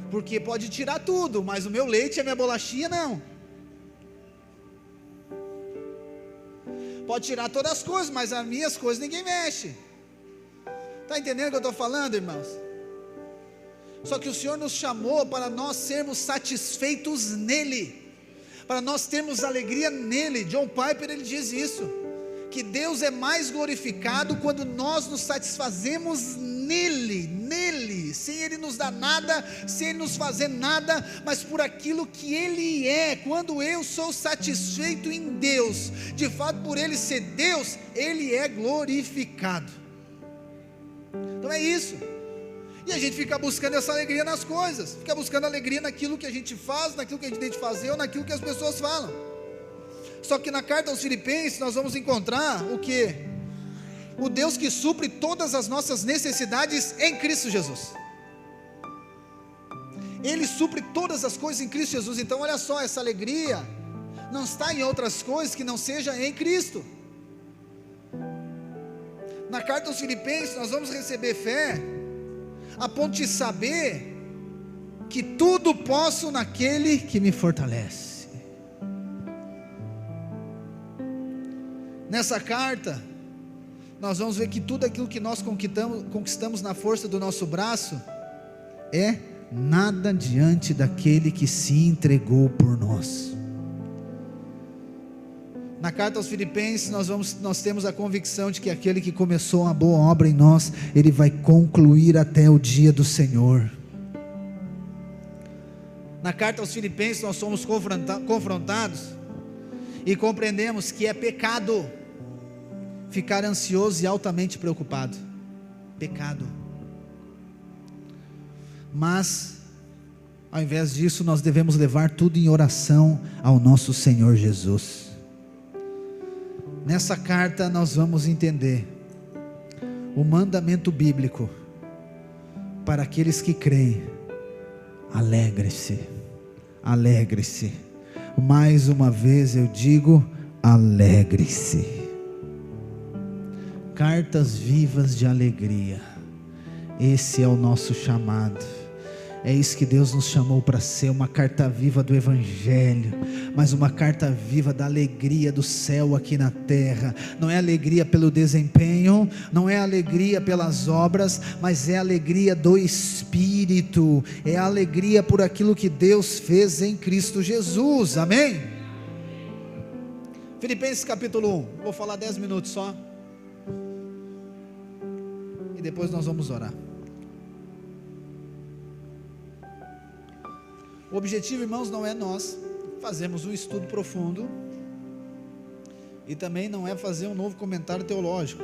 Porque pode tirar tudo, mas o meu leite e a minha bolachinha não. Pode tirar todas as coisas, mas as minhas coisas ninguém mexe. Está entendendo o que eu estou falando, irmãos? Só que o Senhor nos chamou para nós sermos satisfeitos nele, para nós termos alegria nele. John Piper, ele diz isso, que Deus é mais glorificado quando nós nos satisfazemos nele, sem Ele nos dar nada, sem Ele nos fazer nada, mas por aquilo que Ele é. Quando eu sou satisfeito em Deus, de fato por Ele ser Deus, Ele é glorificado. Então é isso. E a gente fica buscando essa alegria nas coisas, fica buscando alegria naquilo que a gente faz, naquilo que a gente tem de fazer, ou naquilo que as pessoas falam. Só que na carta aos Filipenses nós vamos encontrar o que? O Deus que supre todas as nossas necessidades em Cristo Jesus. Ele supre todas as coisas em Cristo Jesus. Então olha só, essa alegria não está em outras coisas que não seja em Cristo. Na carta aos Filipenses nós vamos receber fé a ponto de saber que tudo posso naquele que me fortalece. Nessa carta, nós vamos ver que tudo aquilo que nós conquistamos na força do nosso braço, é nada diante daquele que se entregou por nós. Na carta aos Filipenses, nós temos a convicção de que aquele que começou uma boa obra em nós, ele vai concluir até o dia do Senhor. Na carta aos Filipenses, nós somos confrontados e compreendemos que é pecado ficar ansioso e altamente preocupado. Pecado. Mas, ao invés disso, nós devemos levar tudo em oração ao nosso Senhor Jesus. Nessa carta nós vamos entender o mandamento bíblico para aqueles que creem: alegre-se, alegre-se. Mais uma vez eu digo: alegre-se. Cartas vivas de alegria, esse é o nosso chamado. É isso que Deus nos chamou para ser, uma carta viva do Evangelho, mas uma carta viva da alegria do céu aqui na terra. Não é alegria pelo desempenho, não é alegria pelas obras, mas é alegria do Espírito, é alegria por aquilo que Deus fez em Cristo Jesus, amém? Filipenses capítulo 1, vou falar 10 minutos só, e depois nós vamos orar. O objetivo, irmãos, não é nós fazermos um estudo profundo, e também não é fazer um novo comentário teológico,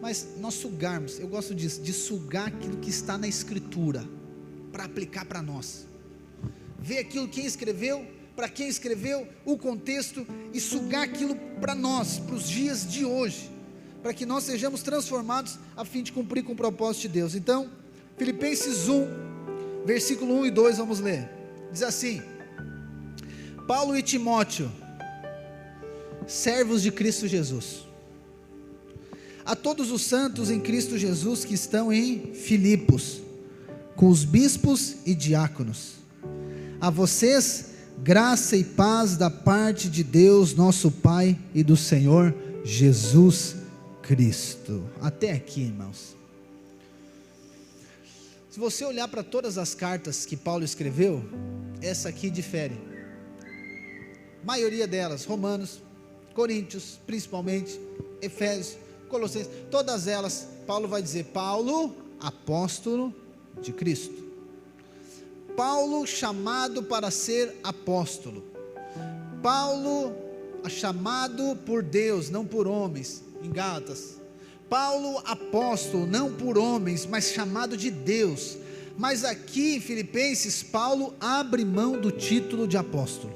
mas nós sugarmos, eu gosto disso, de sugar aquilo que está na Escritura, para aplicar para nós, ver aquilo, quem escreveu, para quem escreveu, o contexto, e sugar aquilo para nós, para os dias de hoje, para que nós sejamos transformados, a fim de cumprir com o propósito de Deus. Então, Filipenses 1, versículo 1 e 2, vamos ler. Diz assim: Paulo e Timóteo, servos de Cristo Jesus, a todos os santos em Cristo Jesus que estão em Filipos, com os bispos e diáconos, a vocês graça e paz da parte de Deus nosso Pai e do Senhor Jesus Cristo. Até aqui, irmãos. Se você olhar para todas as cartas que Paulo escreveu, essa aqui difere. A maioria delas, Romanos, Coríntios, principalmente, Efésios, Colossenses, todas elas, Paulo vai dizer: Paulo, apóstolo de Cristo. Paulo, chamado para ser apóstolo. Paulo, chamado por Deus, não por homens, em Gálatas. Paulo, apóstolo, não por homens, mas chamado de Deus. Mas aqui em Filipenses, Paulo abre mão do título de apóstolo.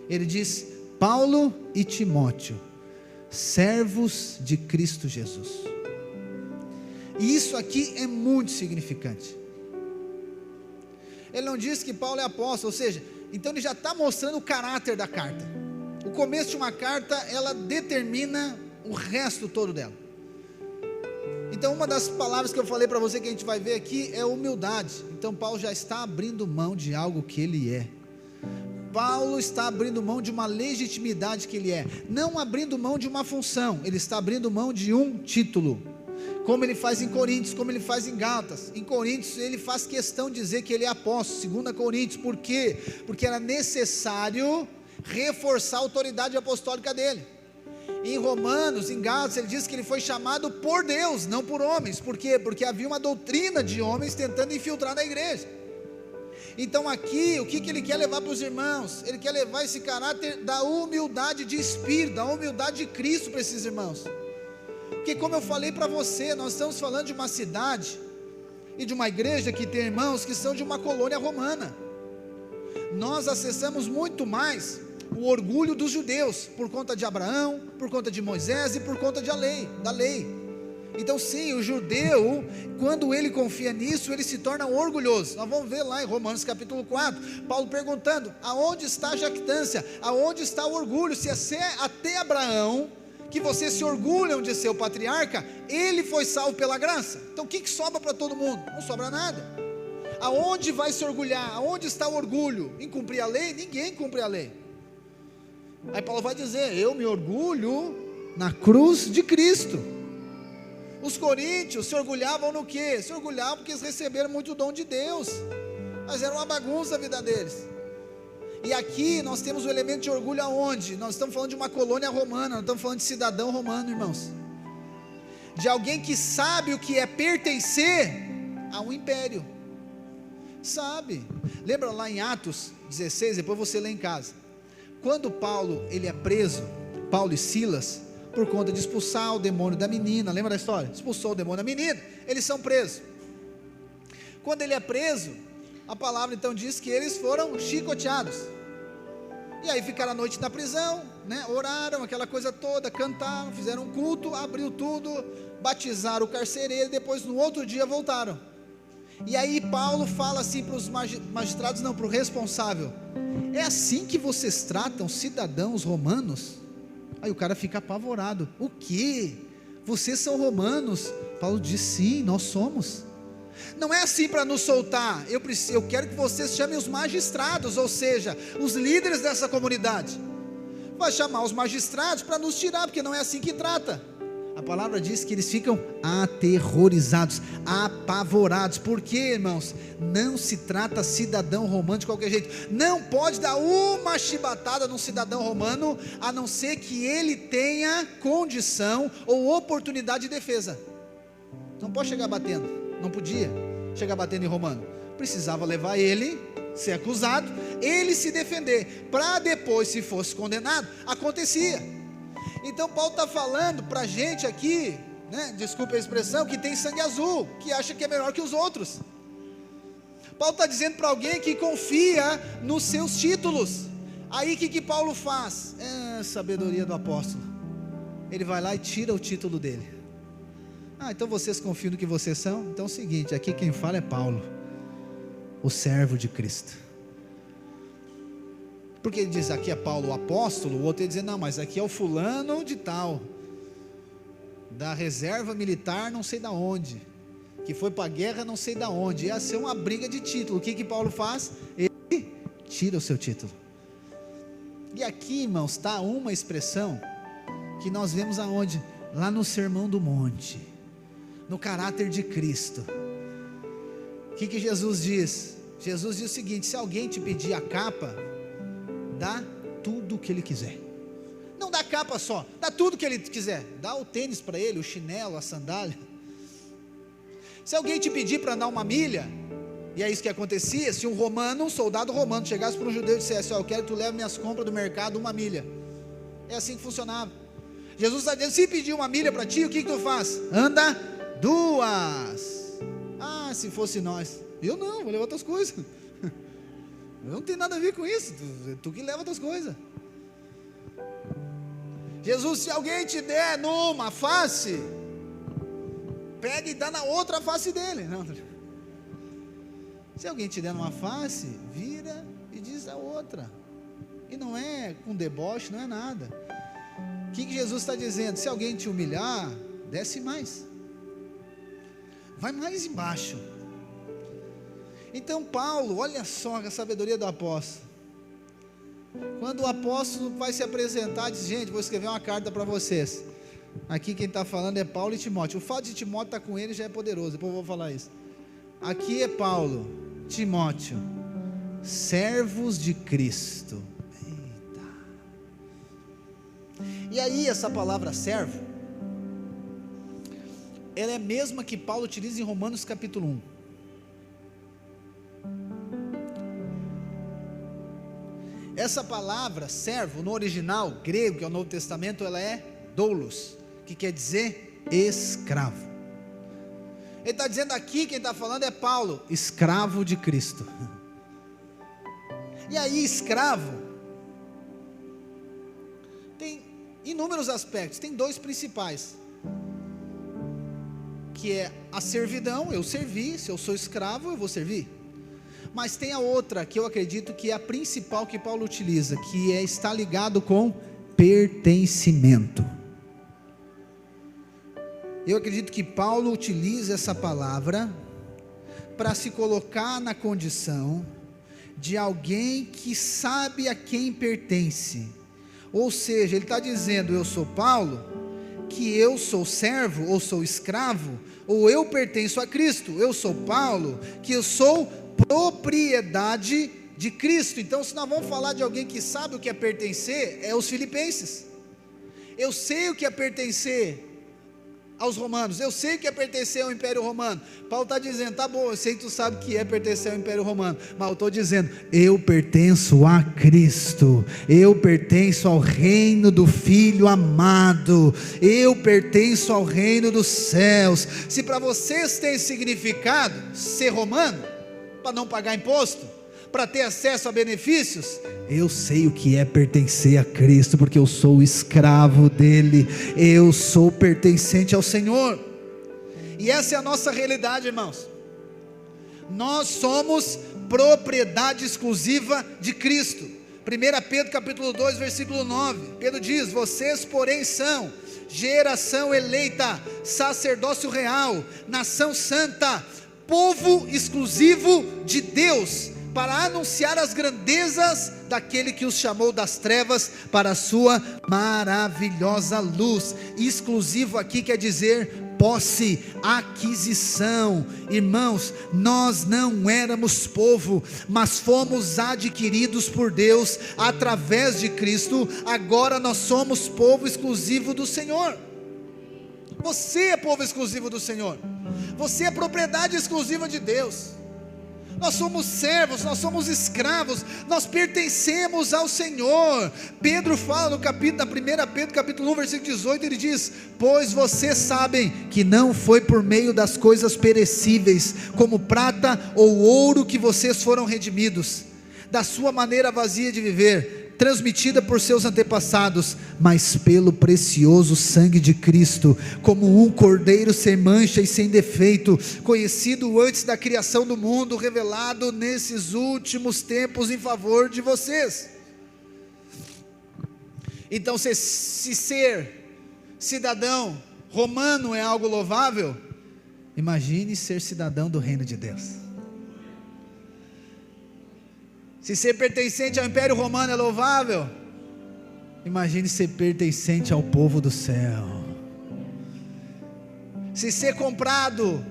Ele diz: Paulo e Timóteo, servos de Cristo Jesus. E isso aqui é muito significante. Ele não diz que Paulo é apóstolo, ou seja, então ele já está mostrando o caráter da carta. O começo de uma carta, ela determina o resto todo dela. Então, uma das palavras que eu falei para você, que a gente vai ver aqui, é humildade. Então, Paulo já está abrindo mão de algo que ele é. Paulo está abrindo mão de uma legitimidade que ele é, não abrindo mão de uma função, ele está abrindo mão de um título, como ele faz em Coríntios, como ele faz em Gálatas. Em Coríntios ele faz questão de dizer que ele é apóstolo, 2 Coríntios, por quê? Porque era necessário reforçar a autoridade apostólica dele. Em Romanos, em Gálatas, ele diz que ele foi chamado por Deus, não por homens. Por quê? Porque havia uma doutrina de homens tentando infiltrar na igreja. Então aqui, o que ele quer levar para os irmãos? Ele quer levar esse caráter da humildade de espírito, da humildade de Cristo para esses irmãos. Porque, como eu falei para você, nós estamos falando de uma cidade e de uma igreja que tem irmãos que são de uma colônia romana. Nós acessamos muito mais o orgulho dos judeus, por conta de Abraão, por conta de Moisés e por conta da lei. Então sim, o judeu, quando ele confia nisso, ele se torna orgulhoso. Nós vamos ver lá em Romanos capítulo 4, Paulo perguntando: aonde está a jactância? Aonde está o orgulho? Se até Abraão, que vocês se orgulham de ser o patriarca, ele foi salvo pela graça. Então o que sobra para todo mundo? Não sobra nada. Aonde vai se orgulhar? Aonde está o orgulho? Em cumprir a lei? Ninguém cumpre a lei. Aí Paulo vai dizer: eu me orgulho na cruz de Cristo. Os coríntios se orgulhavam no quê? Se orgulhavam porque eles receberam muito dom de Deus, mas era uma bagunça a vida deles. E aqui nós temos o elemento de orgulho aonde? Nós estamos falando de uma colônia romana, nós estamos falando de cidadão romano, irmãos, de alguém que sabe o que é pertencer a um império, sabe? Lembra lá em Atos 16, depois você lê em casa, quando Paulo ele é preso, Paulo e Silas, por conta de expulsar o demônio da menina, lembra da história? Expulsou o demônio da menina, eles são presos. Quando ele é preso, a palavra então diz que eles foram chicoteados, e aí ficaram a noite na prisão, né? Oraram, aquela coisa toda, cantaram, fizeram um culto, abriu tudo, batizaram o carcereiro, e depois no outro dia voltaram. E aí Paulo fala assim para os magistrados, não, para o responsável: é assim que vocês tratam cidadãos romanos? Aí o cara fica apavorado: o quê? Vocês são romanos? Paulo diz: sim, nós somos. Não é assim para nos soltar, eu quero que vocês chamem os magistrados, ou seja, os líderes dessa comunidade. Vai chamar os magistrados para nos tirar, porque não é assim que trata. A palavra diz que eles ficam aterrorizados, apavorados. Por quê, irmãos? Não se trata cidadão romano de qualquer jeito. Não pode dar uma chibatada num cidadão romano, a não ser que ele tenha condição ou oportunidade de defesa. Não pode chegar batendo, não podia chegar batendo em romano. Precisava levar ele, ser acusado, ele se defender, para depois, se fosse condenado, acontecia. Então Paulo está falando para a gente aqui, né, desculpe a expressão, que tem sangue azul, que acha que é melhor que os outros. Paulo está dizendo para alguém que confia nos seus títulos. Aí o que Paulo faz? É sabedoria do apóstolo. Ele vai lá e tira o título dele. Então vocês confiam no que vocês são? Então é o seguinte, aqui quem fala é Paulo, o servo de Cristo. Porque ele diz aqui é Paulo o apóstolo, o outro ele diz não, mas aqui é o fulano de tal, da reserva militar não sei da onde, que foi para a guerra não sei da onde, ia ser uma briga de título. O que Paulo faz? Ele tira o seu título. E aqui, irmãos, está uma expressão que nós vemos aonde? Lá no Sermão do Monte, no caráter de Cristo. O que Jesus diz? Jesus diz o seguinte: se alguém te pedir a capa, dá tudo o que ele quiser. Não dá capa só, dá tudo o que ele quiser. Dá o tênis para ele, o chinelo, a sandália. Se alguém te pedir para dar uma milha, e é isso que acontecia, se um soldado romano chegasse para um judeu e dissesse: eu quero que tu leve minhas compras do mercado 1 milha. É assim que funcionava. Jesus está dizendo: se pedir 1 milha para ti, o que tu faz? Anda 2. Se fosse nós, eu não, vou levar outras coisas. Não tem nada a ver com isso, tu que leva outras coisas. Jesus, se alguém te der numa face, pega e dá na outra face dele. Não. Se alguém te der numa face, vira e diz a outra. E não é com deboche, não é nada. O que Jesus está dizendo? Se alguém te humilhar, desce mais, vai mais embaixo. Então Paulo, olha só a sabedoria do apóstolo. Quando o apóstolo vai se apresentar, diz: gente, vou escrever uma carta para vocês. Aqui quem está falando é Paulo e Timóteo. O fato de Timóteo estar com ele já é poderoso, depois eu vou falar isso. Aqui é Paulo, Timóteo, servos de Cristo. Eita. E aí essa palavra servo, ela é a mesma que Paulo utiliza em Romanos capítulo 1. Essa palavra servo, no original grego, que é o Novo Testamento, ela é doulos, que quer dizer escravo. Ele está dizendo aqui, quem está falando é Paulo, escravo de Cristo. E aí escravo tem inúmeros aspectos, tem 2 principais, que é a servidão, eu servi, se eu sou escravo eu vou servir. Mas tem a outra, que eu acredito que é a principal que Paulo utiliza, que está ligado com pertencimento. Eu acredito que Paulo utiliza essa palavra para se colocar na condição de alguém que sabe a quem pertence. Ou seja, ele está dizendo: eu sou Paulo, que eu sou servo ou sou escravo, ou eu pertenço a Cristo. Eu sou Paulo, que eu sou propriedade de Cristo. Então, se nós vamos falar de alguém que sabe o que é pertencer, é os filipenses. Eu sei o que é pertencer aos romanos, eu sei que é pertencer ao Império Romano. Paulo está dizendo: tá bom, eu sei que tu sabe que é pertencer ao Império Romano, mas eu estou dizendo, eu pertenço a Cristo, eu pertenço ao reino do Filho amado, eu pertenço ao reino dos céus. Se para vocês tem significado ser romano, para não pagar imposto, para ter acesso a benefícios, eu sei o que é pertencer a Cristo, porque eu sou escravo dele, eu sou pertencente ao Senhor. E essa é a nossa realidade, irmãos. Nós somos propriedade exclusiva de Cristo. 1 Pedro capítulo 2 versículo 9, Pedro diz: vocês porém são geração eleita, sacerdócio real, nação santa, povo exclusivo de Deus, para anunciar as grandezas daquele que os chamou das trevas para a sua maravilhosa luz. Exclusivo aqui quer dizer posse, aquisição. Irmãos, nós não éramos povo, mas fomos adquiridos por Deus através de Cristo. Agora nós somos povo exclusivo do Senhor. Você é povo exclusivo do Senhor, você é propriedade exclusiva de Deus. Nós somos servos, nós somos escravos, nós pertencemos ao Senhor. Pedro fala no capítulo, na 1 Pedro capítulo 1 versículo 18, ele diz: pois vocês sabem que não foi por meio das coisas perecíveis, como prata ou ouro, que vocês foram redimidos da sua maneira vazia de viver, transmitida por seus antepassados, mas pelo precioso sangue de Cristo, como um cordeiro sem mancha e sem defeito, conhecido antes da criação do mundo, revelado nesses últimos tempos em favor de vocês. Então, se ser cidadão romano é algo louvável, imagine ser cidadão do reino de Deus. Se ser pertencente ao Império Romano é louvável, imagine ser pertencente ao povo do céu. Se ser comprado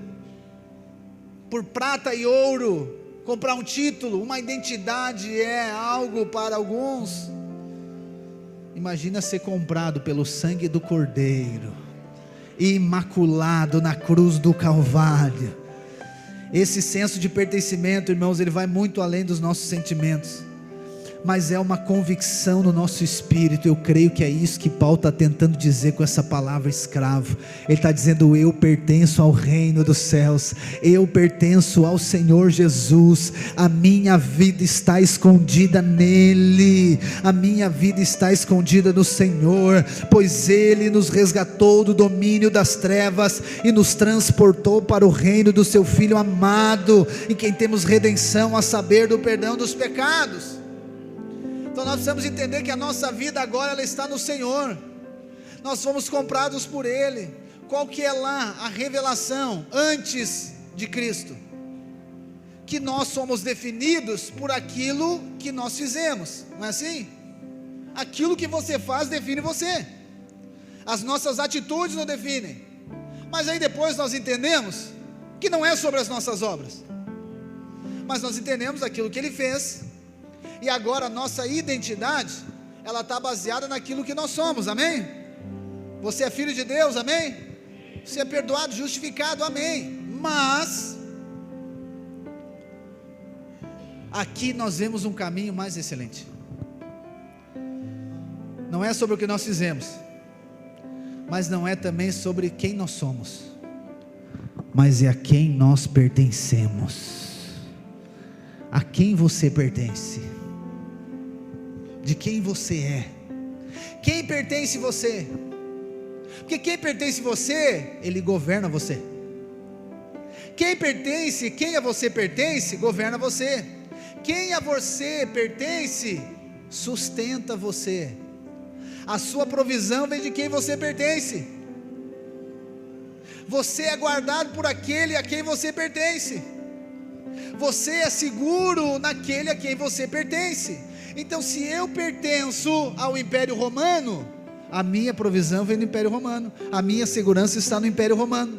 por prata e ouro, comprar um título, uma identidade é algo para alguns, imagina ser comprado pelo sangue do Cordeiro, imaculado na cruz do Calvário. Esse senso de pertencimento, irmãos, ele vai muito além dos nossos sentimentos, mas é uma convicção no nosso espírito. Eu creio que é isso que Paulo está tentando dizer com essa palavra escravo. Ele está dizendo: eu pertenço ao reino dos céus, eu pertenço ao Senhor Jesus, a minha vida está escondida nele, a minha vida está escondida no Senhor, pois ele nos resgatou do domínio das trevas e nos transportou para o reino do seu Filho amado, em quem temos redenção, a saber, do perdão dos pecados. Então nós precisamos entender que a nossa vida agora ela está no Senhor. Nós fomos comprados por Ele. Qual que é lá a revelação antes de Cristo? Que nós somos definidos por aquilo que nós fizemos, não é assim? Aquilo que você faz define você. As nossas atitudes nos definem. Mas aí depois nós entendemos que não é sobre as nossas obras, mas nós entendemos aquilo que Ele fez. E agora a nossa identidade, ela está baseada naquilo que nós somos, amém? Você é filho de Deus, amém? Você é perdoado, justificado, amém? Mas aqui nós vemos um caminho mais excelente. Não é sobre o que nós fizemos, mas não é também sobre quem nós somos, mas é a quem nós pertencemos. A quem você pertence? De quem você é? Quem pertence você? Porque quem pertence você, ele governa você. Quem a você pertence, governa você. Quem a você pertence, sustenta você. A sua provisão vem de quem você pertence. Você é guardado por aquele a quem você pertence. Você é seguro naquele a quem você pertence. Então, se eu pertenço ao Império Romano, a minha provisão vem do Império Romano, a minha segurança está no Império Romano,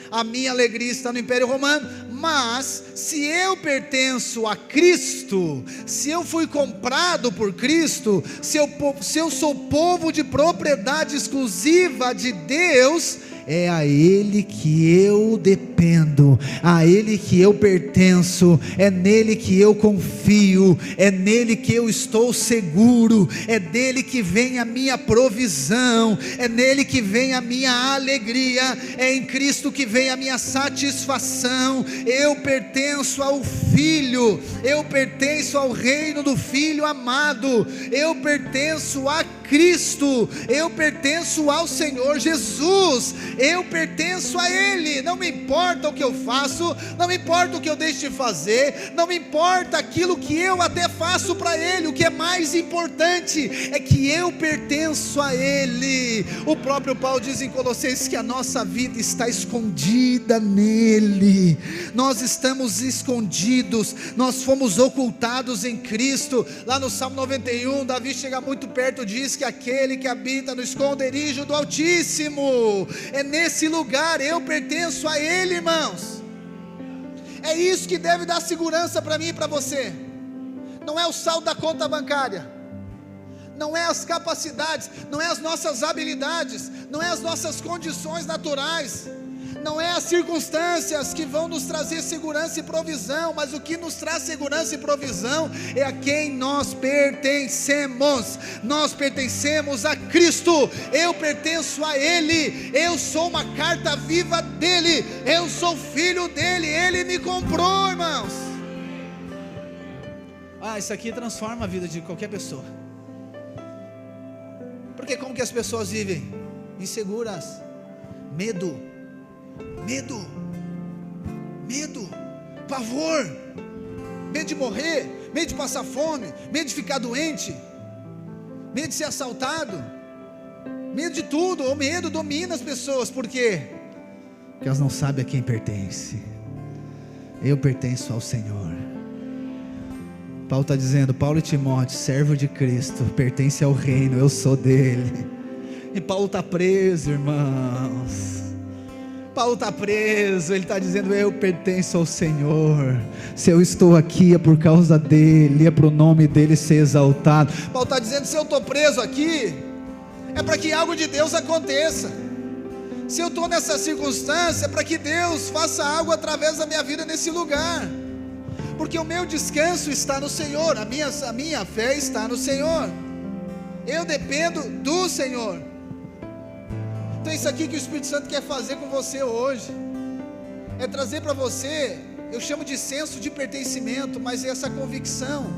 a minha alegria está no Império Romano. Mas se eu pertenço a Cristo, se eu fui comprado por Cristo, se eu sou povo de propriedade exclusiva de Deus, é a Ele que eu dependo, a Ele que eu pertenço, é nele que eu confio, é nele que eu estou seguro, é dele que vem a minha provisão, é nele que vem a minha alegria, é em Cristo que vem a minha satisfação. Eu pertenço ao Filho, eu pertenço ao reino do Filho amado, eu pertenço a Cristo, eu pertenço ao Senhor Jesus, eu pertenço a Ele. Não me importa o que eu faço, não me importa o que eu deixo de fazer, não me importa aquilo que eu até faço para Ele. O que é mais importante é que eu pertenço a Ele. O próprio Paulo diz em Colossenses que a nossa vida está escondida nele. Nós estamos escondidos, nós fomos ocultados em Cristo. Lá no Salmo 91, Davi chega muito perto, diz que aquele que habita no esconderijo do Altíssimo, é nesse lugar, eu pertenço a Ele, irmãos. É isso que deve dar segurança para mim e para você. Não é o saldo da conta bancária, não é as capacidades, não é as nossas habilidades, não é as nossas condições naturais, não é as circunstâncias que vão nos trazer segurança e provisão, mas o que nos traz segurança e provisão é a quem nós pertencemos. Nós pertencemos a Cristo, eu pertenço a Ele, eu sou uma carta viva dEle, eu sou filho dEle, Ele me comprou, irmãos. Isso aqui transforma a vida de qualquer pessoa. Porque como que as pessoas vivem? Inseguras, medo, pavor, medo de morrer, medo de passar fome, medo de ficar doente, medo de ser assaltado, medo de tudo. O medo domina as pessoas. Por quê? Porque elas não sabem a quem pertence. Eu pertenço ao Senhor. Paulo está dizendo, Paulo e Timóteo, servo de Cristo, pertence ao reino, eu sou dele. E Paulo está preso, irmãos. Paulo está preso, ele está dizendo, eu pertenço ao Senhor. Se eu estou aqui é por causa dele, é para o nome dele ser exaltado. Paulo está dizendo, se eu estou preso aqui, é para que algo de Deus aconteça. Se eu estou nessa circunstância, é para que Deus faça algo através da minha vida nesse lugar. Porque o meu descanso está no Senhor, a minha fé está no Senhor. Eu dependo do Senhor. Então isso aqui que o Espírito Santo quer fazer com você hoje, é trazer para você, eu chamo de senso de pertencimento, mas é essa convicção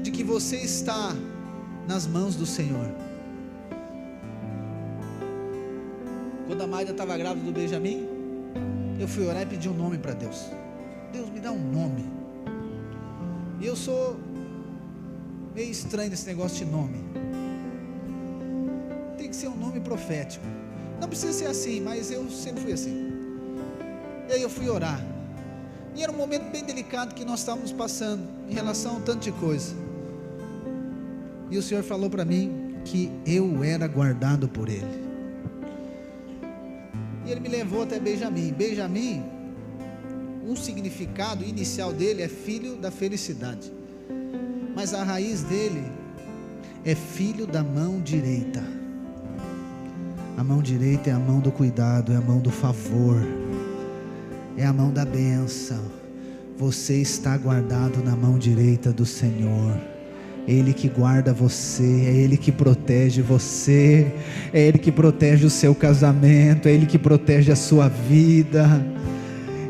de que você está nas mãos do Senhor. Quando a Maida estava grávida do Benjamin, eu fui orar e pedi um nome para Deus. Deus, me dá um nome. E eu sou meio estranho nesse negócio de nome. Tem que ser um nome profético. Não precisa ser assim, mas eu sempre fui assim. E aí eu fui orar. E era um momento bem delicado que nós estávamos passando em relação a um tanto de coisa. E o Senhor falou para mim que eu era guardado por Ele. E Ele me levou até Benjamin. Benjamin, um significado inicial dele é filho da felicidade, mas a raiz dele é filho da mão direita. A mão direita é a mão do cuidado, é a mão do favor, é a mão da bênção. Você está guardado na mão direita do Senhor. Ele que guarda você, é Ele que protege você, é Ele que protege o seu casamento, é Ele que protege a sua vida,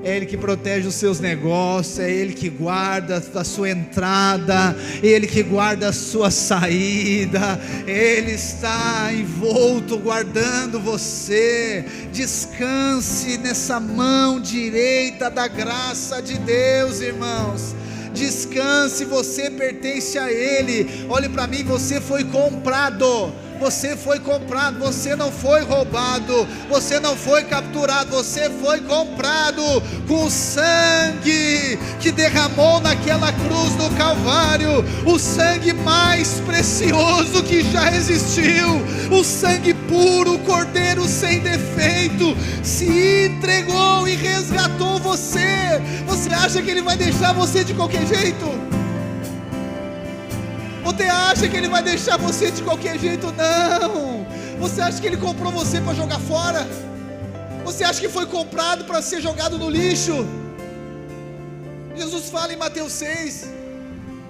é Ele que protege os seus negócios, é Ele que guarda a sua entrada, é Ele que guarda a sua saída, Ele está envolto guardando você. Descanse nessa mão direita da graça de Deus, irmãos. Descanse, você pertence a Ele. Olhe para mim, você foi comprado. Você foi comprado, você não foi roubado, você não foi capturado, você foi comprado com o sangue que derramou naquela cruz do Calvário, o sangue mais precioso que já existiu, o sangue puro, o Cordeiro sem defeito, se entregou e resgatou você. Você acha que Ele vai deixar você de qualquer jeito? Você acha que Ele vai deixar você de qualquer jeito? Não. Você acha que Ele comprou você para jogar fora? Você acha que foi comprado para ser jogado no lixo? Jesus fala em Mateus 6,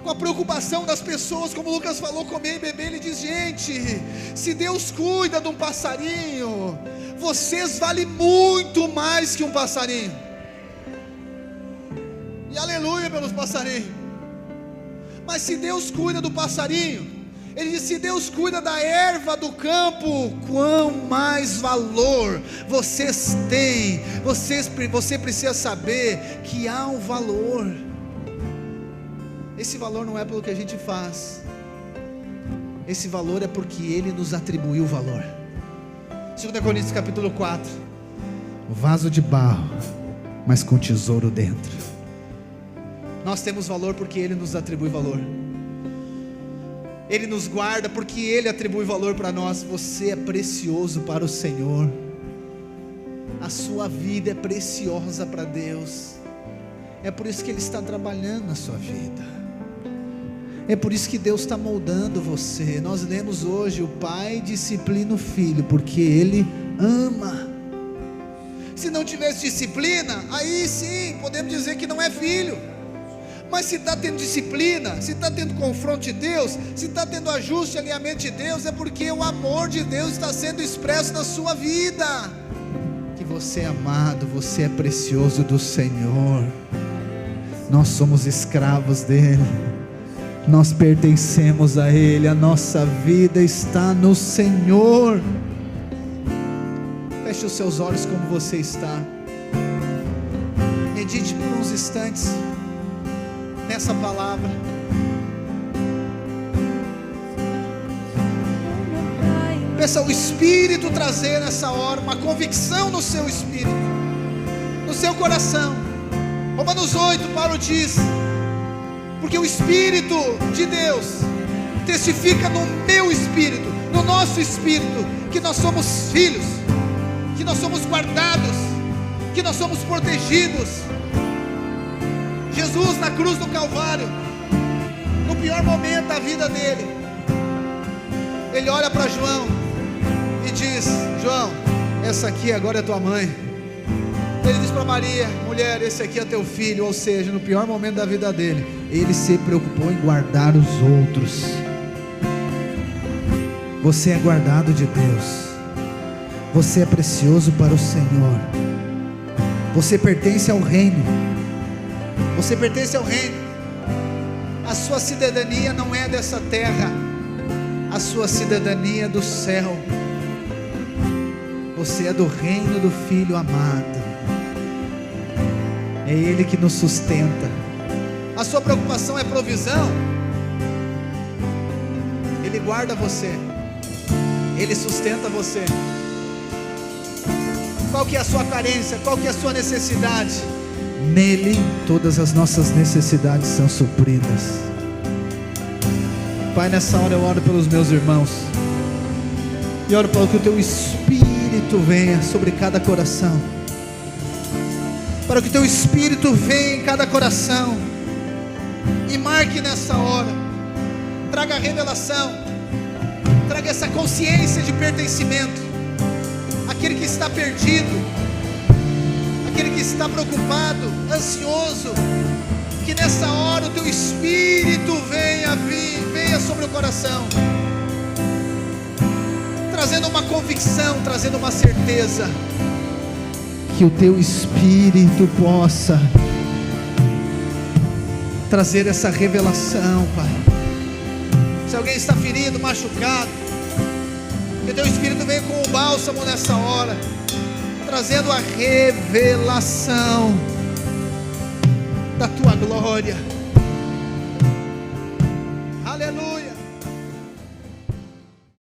com a preocupação das pessoas, como Lucas falou, comer e beber. Ele diz: gente, se Deus cuida de um passarinho, vocês valem muito mais que um passarinho. E aleluia pelos passarinhos. Mas se Deus cuida do passarinho, Ele diz: se Deus cuida da erva do campo, quão mais valor vocês têm. Você precisa saber que há um valor. Esse valor não é pelo que a gente faz, esse valor é porque Ele nos atribuiu o valor. 2 Coríntios capítulo 4, vaso de barro, mas com tesouro dentro. Nós temos valor porque Ele nos atribui valor. Ele nos guarda porque Ele atribui valor para nós. Você é precioso para o Senhor. A sua vida é preciosa para Deus. É por isso que Ele está trabalhando na sua vida. É por isso que Deus está moldando você. Nós lemos hoje: o pai disciplina o filho porque Ele ama. Se não tivesse disciplina, aí sim podemos dizer que não é filho. Mas se está tendo disciplina, se está tendo confronto de Deus, se está tendo ajuste, alinhamento de Deus, é porque o amor de Deus está sendo expresso na sua vida. Que você é amado, você é precioso do Senhor. Nós somos escravos dEle, nós pertencemos a Ele, a nossa vida está no Senhor. Feche os seus olhos como você está. Medite por uns instantes nessa palavra. Peça ao Espírito trazer nessa hora uma convicção no seu espírito, no seu coração. Romanos 8, Paulo diz: porque o Espírito de Deus testifica no meu espírito, no nosso espírito, que nós somos filhos, que nós somos guardados, que nós somos protegidos. Jesus na cruz do Calvário, no pior momento da vida dele, Ele olha para João e diz: João, essa aqui agora é tua mãe. Ele diz para Maria: mulher, esse aqui é teu filho. Ou seja, no pior momento da vida dele, Ele se preocupou em guardar os outros. Você é guardado de Deus. Você é precioso para o Senhor. Você pertence ao reino. Você pertence ao reino. A sua cidadania não é dessa terra, a sua cidadania é do céu. Você é do reino do Filho amado. É Ele que nos sustenta. A sua preocupação é provisão. Ele guarda você, Ele sustenta você. Qual que é a sua carência? Qual que é a sua necessidade? Nele todas as nossas necessidades são supridas. Pai, nessa hora eu oro pelos meus irmãos, e oro para que o Teu Espírito venha sobre cada coração, para que o Teu Espírito venha em cada coração e marque nessa hora, traga revelação, traga essa consciência de pertencimento. Aquele que está perdido, aquele que está preocupado, ansioso, que nessa hora o Teu Espírito venha sobre o coração, trazendo uma convicção, trazendo uma certeza, que o Teu Espírito possa trazer essa revelação, Pai. Se alguém está ferido, machucado, que o Teu Espírito venha com o bálsamo nessa hora, trazendo a revelação da Tua glória,